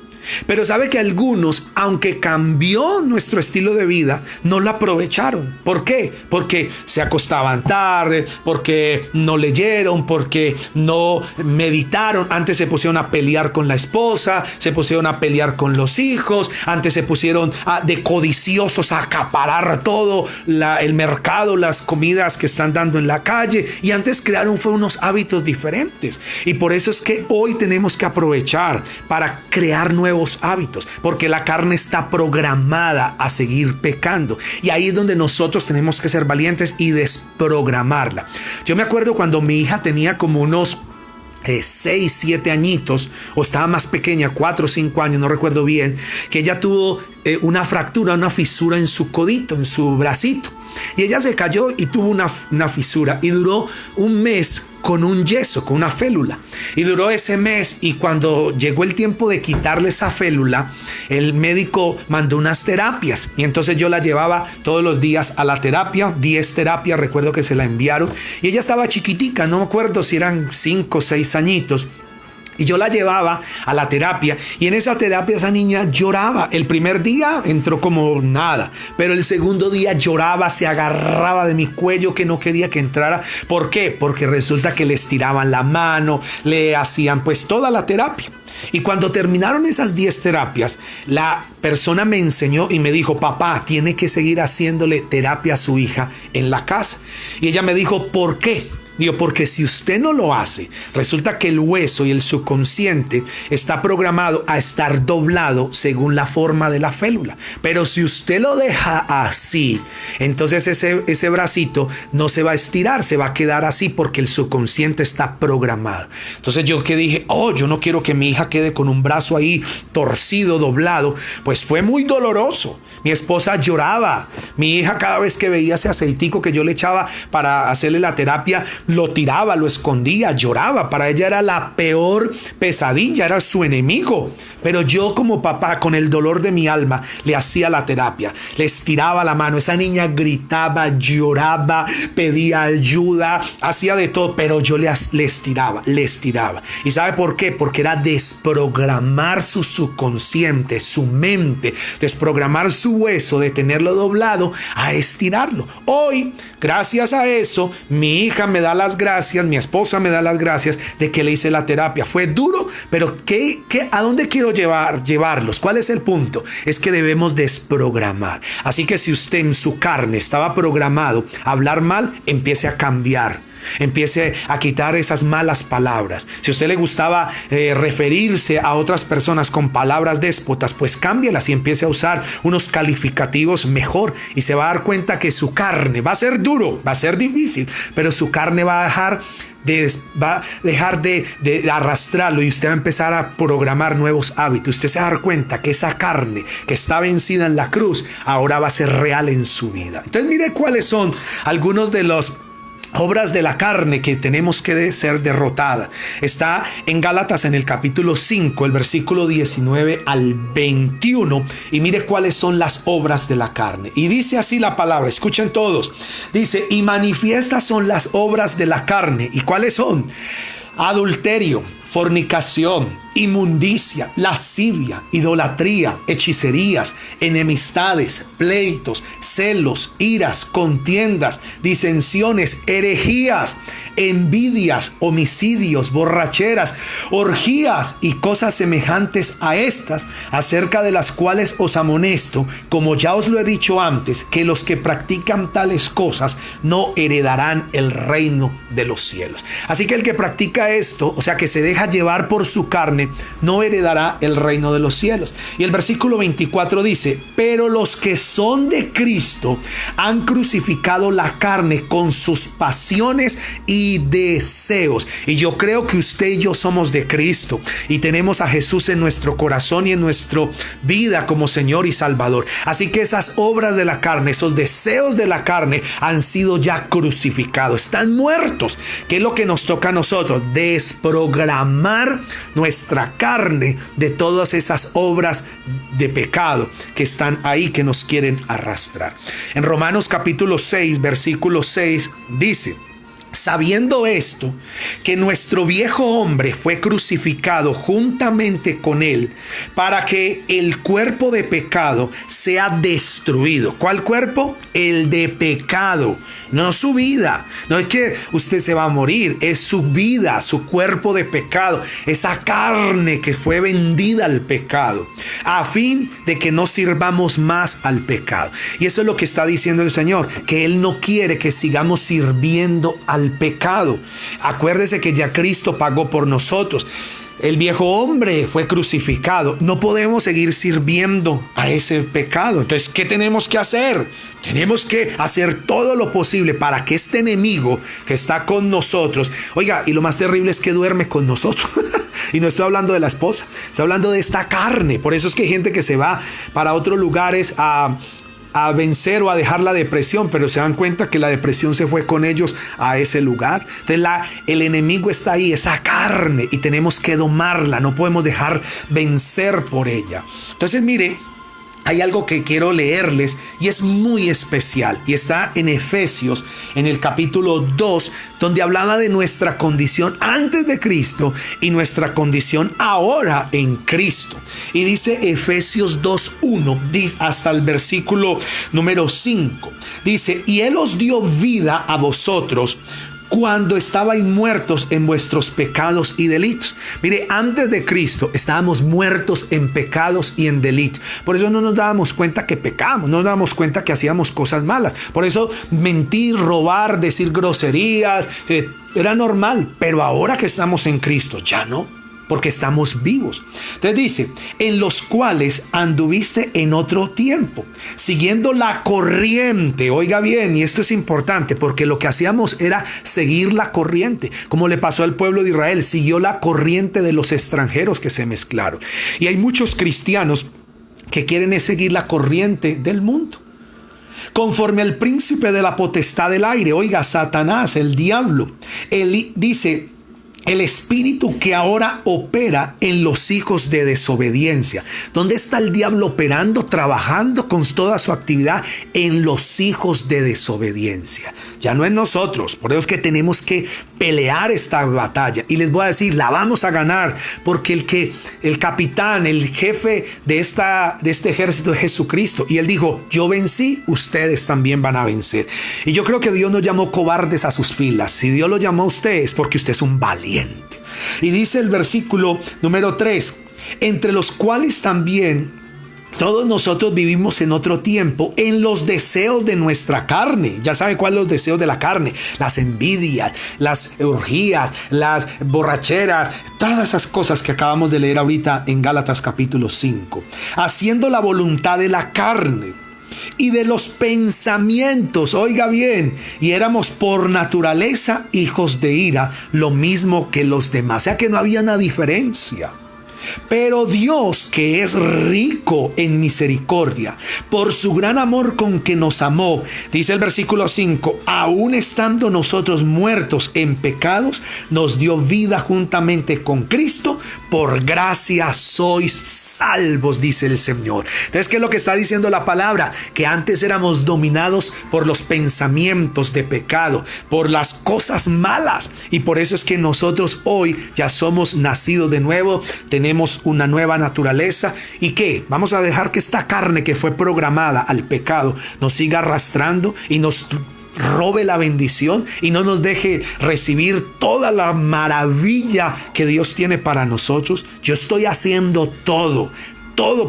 Pero sabe que algunos, aunque cambió nuestro estilo de vida, no lo aprovecharon. ¿Por qué? Porque se acostaban tarde, porque no leyeron, porque no meditaron. Antes se pusieron a pelear con la esposa, se pusieron a pelear con los hijos, antes se pusieron de codiciosos a acaparar todo el mercado, las comidas que están dando en la calle, y antes crearon unos hábitos diferentes. Y por eso es que hoy tenemos que aprovechar para crear nuevos hábitos, porque la carne está programada a seguir pecando, y ahí es donde nosotros tenemos que ser valientes y desprogramarla. Yo me acuerdo cuando mi hija tenía como unos 6, 7 añitos, o estaba más pequeña, 4 o 5 años, no recuerdo bien, que ella tuvo una fractura, una fisura en su codito, en su bracito. y ella se cayó y tuvo una fisura y duró un mes con un yeso, con una félula, y duró ese mes, y cuando llegó el tiempo de quitarle esa félula, el médico mandó unas terapias, y entonces yo la llevaba todos los días a la terapia, 10 terapias, recuerdo que se la enviaron, y ella estaba chiquitica, no me acuerdo si eran 5 o 6 añitos. Y yo la llevaba a la terapia, y en esa terapia esa niña lloraba. El primer día entró como nada, pero el segundo día lloraba, se agarraba de mi cuello que no quería que entrara. ¿Por qué? Porque resulta que le estiraban la mano, le hacían pues toda la terapia. Y cuando terminaron esas 10 terapias, la persona me enseñó y me dijo: papá, tiene que seguir haciéndole terapia a su hija en la casa. Y ella me dijo: ¿por qué? Digo, porque si usted no lo hace, resulta que el hueso y el subconsciente está programado a estar doblado según la forma de la félula. Pero si usted lo deja así, entonces ese bracito no se va a estirar, se va a quedar así porque el subconsciente está programado. Entonces yo que dije: yo no quiero que mi hija quede con un brazo ahí torcido, doblado. Pues fue muy doloroso. Mi esposa lloraba. Mi hija, cada vez que veía ese aceitico que yo le echaba para hacerle la terapia, lo tiraba, lo escondía, lloraba. Para ella era la peor pesadilla, era su enemigo. Pero yo, como papá, con el dolor de mi alma, le hacía la terapia, le estiraba la mano. Esa niña gritaba, lloraba, pedía ayuda, hacía de todo, pero yo le estiraba. ¿Y sabe por qué? Porque era desprogramar su subconsciente, su mente, desprogramar su hueso de tenerlo doblado a estirarlo. Hoy, gracias a eso, mi hija me da las gracias, mi esposa me da las gracias de que le hice la terapia. Fue duro, pero ¿a dónde quiero llevarlos? ¿Cuál es el punto? Es que debemos desprogramar. Así que si usted en su carne estaba programado a hablar mal, empiece a cambiar. Empiece a quitar esas malas palabras. Si a usted le gustaba referirse a otras personas con palabras déspotas, pues cámbielas y empiece a usar unos calificativos mejor, y se va a dar cuenta que su carne va a ser duro, va a ser difícil, pero su carne va a dejar de arrastrarlo, y usted va a empezar a programar nuevos hábitos. Usted se va a dar cuenta que esa carne que está vencida en la cruz ahora va a ser real en su vida. Entonces mire cuáles son algunos de los obras de la carne que tenemos que ser derrotadas. Está en Gálatas, en el capítulo 5, el versículo 19 al 21, y mire cuáles son las obras de la carne. Y dice así la palabra, escuchen todos. Dice: y manifiestas son las obras de la carne. ¿Y cuáles son? Adulterio, fornicación, inmundicia, lascivia, idolatría, hechicerías, enemistades, pleitos, celos, iras, contiendas, disensiones, herejías, envidias, homicidios, borracheras, orgías y cosas semejantes a estas, acerca de las cuales os amonesto, como ya os lo he dicho antes, que los que practican tales cosas no heredarán el reino de los cielos. Así que el que practica esto, o sea, que se deja llevar por su carne, no heredará el reino de los cielos. Y el versículo 24 dice: pero los que son de Cristo han crucificado la carne con sus pasiones y deseos. Y yo creo que usted y yo somos de Cristo y tenemos a Jesús en nuestro corazón y en nuestra vida como Señor y Salvador. Así que esas obras de la carne, esos deseos de la carne han sido ya crucificados, están muertos. ¿Qué es lo que nos toca a nosotros? Desprogramar nuestra carne de todas esas obras de pecado que están ahí, que nos quieren arrastrar. En Romanos capítulo 6, versículo 6 dice: sabiendo esto, que nuestro viejo hombre fue crucificado juntamente con él, para que el cuerpo de pecado sea destruido. ¿Cuál cuerpo? El de pecado. No su vida. No es que usted se va a morir, es su vida, su cuerpo de pecado, esa carne que fue vendida al pecado, a fin de que no sirvamos más al pecado. Y eso es lo que está diciendo el Señor, que Él no quiere que sigamos sirviendo al pecado. Acuérdese que ya Cristo pagó por nosotros. El viejo hombre fue crucificado. No podemos seguir sirviendo a ese pecado. Entonces, ¿qué tenemos que hacer? Tenemos que hacer todo lo posible para que este enemigo que está con nosotros, oiga, y lo más terrible es que duerme con nosotros. Y no estoy hablando de la esposa, estoy hablando de esta carne. Por eso es que hay gente que se va para otros lugares a a vencer o a dejar la depresión, pero se dan cuenta que la depresión se fue con ellos a ese lugar. Entonces el enemigo está ahí, esa carne, y tenemos que domarla, no podemos dejar vencer por ella. Entonces mire, hay algo que quiero leerles y es muy especial, y está en Efesios, en el capítulo 2, donde hablaba de nuestra condición antes de Cristo y nuestra condición ahora en Cristo. Y dice Efesios 2:1 hasta el versículo número 5. Dice: y Él os dio vida a vosotros cuando estabais muertos en vuestros pecados y delitos. Mire, antes de Cristo estábamos muertos en pecados y en delitos. Por eso no nos dábamos cuenta que pecábamos, no nos dábamos cuenta que hacíamos cosas malas. Por eso mentir, robar, decir groserías, era normal. Pero ahora que estamos en Cristo, ya no, porque estamos vivos. Entonces dice: en los cuales anduviste en otro tiempo, siguiendo la corriente. Oiga bien, y esto es importante, porque lo que hacíamos era seguir la corriente, como le pasó al pueblo de Israel, siguió la corriente de los extranjeros que se mezclaron. Y hay muchos cristianos que quieren seguir la corriente del mundo, conforme al príncipe de la potestad del aire. Oiga, Satanás, el diablo. Él dice: el espíritu que ahora opera en los hijos de desobediencia. ¿Dónde está el diablo operando, trabajando con toda su actividad? En los hijos de desobediencia. Ya no en nosotros. Por eso es que tenemos que pelear esta batalla. Y les voy a decir, la vamos a ganar, porque el capitán, el jefe de este ejército es Jesucristo. Y él dijo: yo vencí, ustedes también van a vencer. Y yo creo que Dios nos llamó cobardes a sus filas. Si Dios lo llamó a usted, es porque usted es un valiente. Y dice el versículo número 3: entre los cuales también todos nosotros vivimos en otro tiempo en los deseos de nuestra carne. Ya sabe cuáles son los deseos de la carne: las envidias, las orgías, las borracheras, todas esas cosas que acabamos de leer ahorita en Gálatas capítulo 5. Haciendo la voluntad de la carne y de los pensamientos. Oiga bien, y éramos por naturaleza hijos de ira, lo mismo que los demás. O sea que no había una diferencia. Pero Dios, que es rico en misericordia, por su gran amor con que nos amó, dice el versículo 5, aun estando nosotros muertos en pecados, nos dio vida juntamente con Cristo. Por gracia sois salvos, dice el Señor. Entonces, ¿qué es lo que está diciendo la palabra? Que antes éramos dominados por los pensamientos de pecado, por las cosas malas, y por eso es que nosotros hoy ya somos nacidos de nuevo, tenemos una nueva naturaleza. ¿Y qué? Vamos a dejar que esta carne que fue programada al pecado nos siga arrastrando y nos robe la bendición y no nos deje recibir toda la maravilla que Dios tiene para nosotros. Yo estoy haciendo todo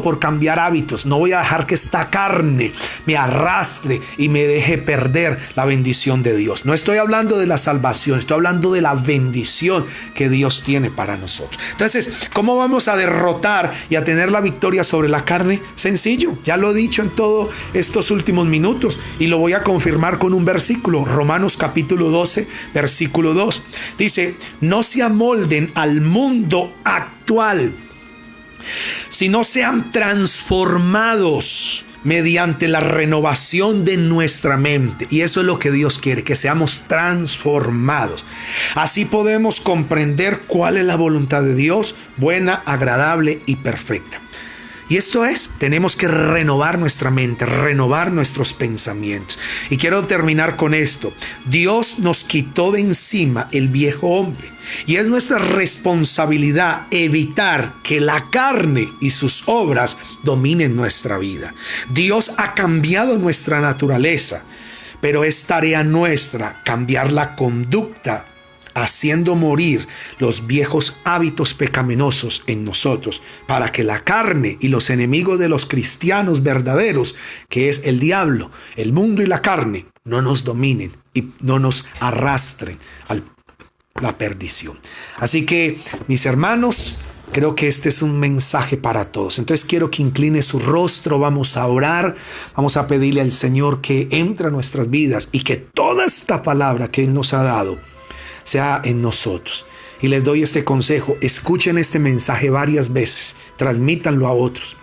por cambiar hábitos. No voy a dejar que esta carne me arrastre y me deje perder la bendición de Dios. No estoy hablando de la salvación, estoy hablando de la bendición que Dios tiene para nosotros. Entonces, ¿cómo vamos a derrotar y a tener la victoria sobre la carne? Sencillo, ya lo he dicho en todos estos últimos minutos y lo voy a confirmar con un versículo. Romanos capítulo 12, versículo 2. Dice: no se amolden al mundo actual, sino sean transformados mediante la renovación de nuestra mente. Y eso es lo que Dios quiere, que seamos transformados. Así podemos comprender cuál es la voluntad de Dios, buena, agradable y perfecta. Y esto es, tenemos que renovar nuestra mente, renovar nuestros pensamientos. Y quiero terminar con esto. Dios nos quitó de encima el viejo hombre. Y es nuestra responsabilidad evitar que la carne y sus obras dominen nuestra vida. Dios ha cambiado nuestra naturaleza, pero es tarea nuestra cambiar la conducta, haciendo morir los viejos hábitos pecaminosos en nosotros, para que la carne y los enemigos de los cristianos verdaderos, que es el diablo, el mundo y la carne, no nos dominen y no nos arrastren a la perdición. Así que, mis hermanos, creo que este es un mensaje para todos. Entonces quiero que incline su rostro, vamos a orar, vamos a pedirle al Señor que entre a nuestras vidas y que toda esta palabra que Él nos ha dado sea en nosotros. Y les doy este consejo: escuchen este mensaje varias veces, transmítanlo a otros.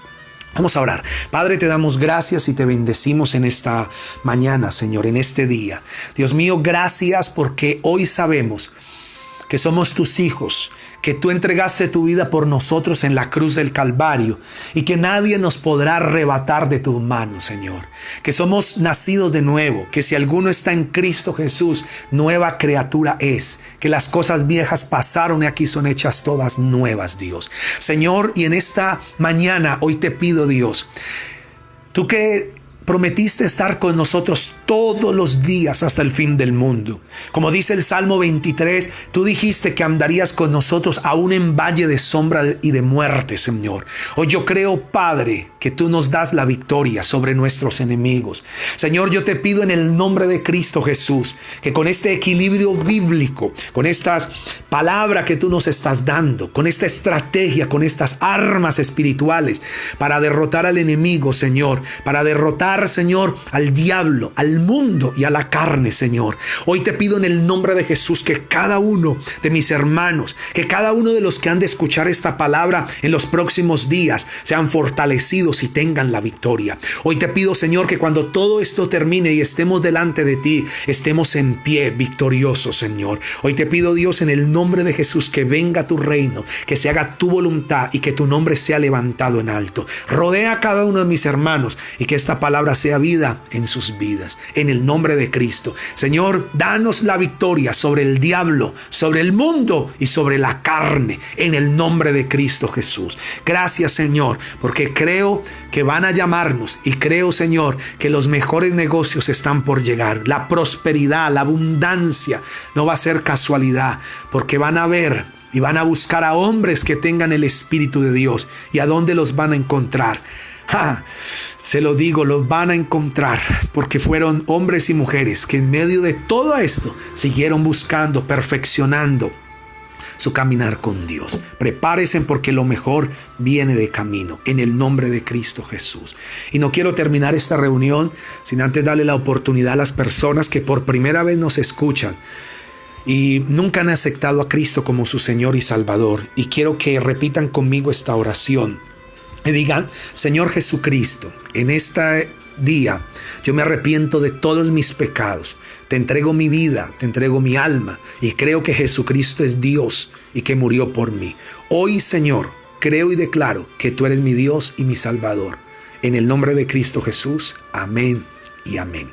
Vamos a orar. Padre, te damos gracias y te bendecimos en esta mañana, Señor, en este día. Dios mío, gracias porque hoy sabemos que somos tus hijos, que tú entregaste tu vida por nosotros en la cruz del Calvario y que nadie nos podrá arrebatar de tus manos, Señor. Que somos nacidos de nuevo, que si alguno está en Cristo Jesús, nueva criatura es. Que las cosas viejas pasaron y aquí son hechas todas nuevas, Dios. Señor, y en esta mañana hoy te pido, Dios, tú que prometiste estar con nosotros todos los días hasta el fin del mundo. Como dice el Salmo 23, tú dijiste que andarías con nosotros aún en valle de sombra y de muerte, Señor. Hoy yo creo, Padre, que tú nos das la victoria sobre nuestros enemigos. Señor, yo te pido en el nombre de Cristo Jesús, que con este equilibrio bíblico, con estas palabras que tú nos estás dando, con esta estrategia, con estas armas espirituales para derrotar al enemigo, Señor, para derrotar, Señor, al diablo, al mundo y a la carne, Señor. Hoy te pido en el nombre de Jesús que cada uno de mis hermanos, que cada uno de los que han de escuchar esta palabra en los próximos días sean fortalecidos y tengan la victoria. Hoy te pido, Señor, que cuando todo esto termine y estemos delante de ti, estemos en pie victoriosos, Señor. Hoy te pido, Dios, en el nombre de Jesús, que venga tu reino, que se haga tu voluntad y que tu nombre sea levantado en alto. Rodea a cada uno de mis hermanos y que esta palabra sea vida en sus vidas, en el nombre de Cristo. Señor, danos la victoria sobre el diablo, sobre el mundo y sobre la carne, en el nombre de Cristo Jesús. Gracias, Señor, porque creo que van a llamarnos y creo, Señor, que los mejores negocios están por llegar. La prosperidad, la abundancia no va a ser casualidad, porque van a ver y van a buscar a hombres que tengan el Espíritu de Dios. ¿Y a dónde los van a encontrar? Se lo digo, los van a encontrar porque fueron hombres y mujeres que en medio de todo esto siguieron buscando, perfeccionando su caminar con Dios. Prepárense porque lo mejor viene de camino, en el nombre de Cristo Jesús. Y no quiero terminar esta reunión sin antes darle la oportunidad a las personas que por primera vez nos escuchan y nunca han aceptado a Cristo como su Señor y Salvador. Y quiero que repitan conmigo esta oración. Y digan: Señor Jesucristo, en este día yo me arrepiento de todos mis pecados. Te entrego mi vida, te entrego mi alma y creo que Jesucristo es Dios y que murió por mí. Hoy, Señor, creo y declaro que tú eres mi Dios y mi Salvador. En el nombre de Cristo Jesús, amén y amén.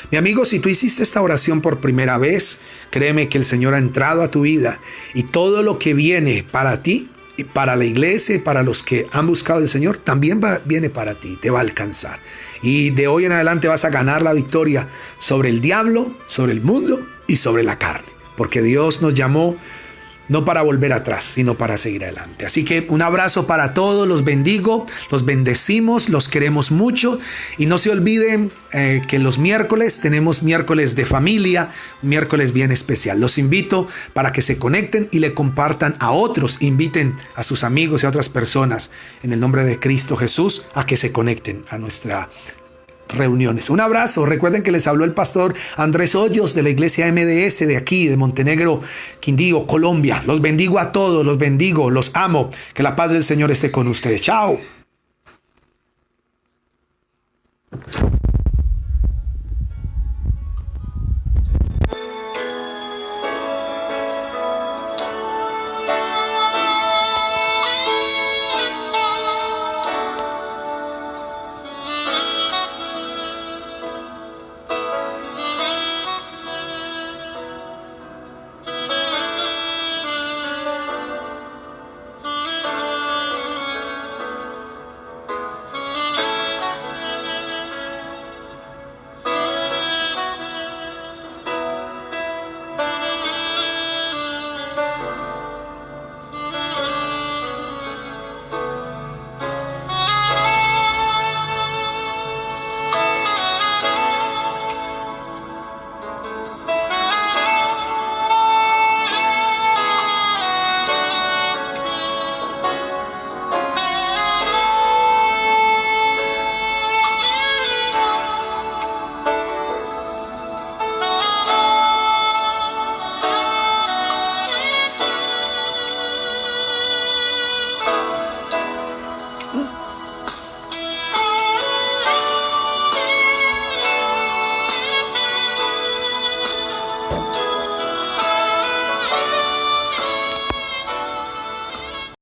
Mi amigo, si tú hiciste esta oración por primera vez, créeme que el Señor ha entrado a tu vida y todo lo que viene para ti, y para la iglesia y para los que han buscado al Señor, también viene para ti, te va a alcanzar. Y de hoy en adelante vas a ganar la victoria sobre el diablo, sobre el mundo y sobre la carne. Porque Dios nos llamó no para volver atrás, sino para seguir adelante. Así que un abrazo para todos, los bendigo, los bendecimos, los queremos mucho. Y no se olviden que los miércoles tenemos miércoles de familia, miércoles bien especial. Los invito para que se conecten y le compartan a otros, inviten a sus amigos y a otras personas en el nombre de Cristo Jesús a que se conecten a nuestra reuniones. Un abrazo. Recuerden que les habló el pastor Andrés Hoyos de la iglesia MDS de aquí, de Montenegro, Quindío, Colombia. Los bendigo a todos, los bendigo, los amo. Que la paz del Señor esté con ustedes. Chao.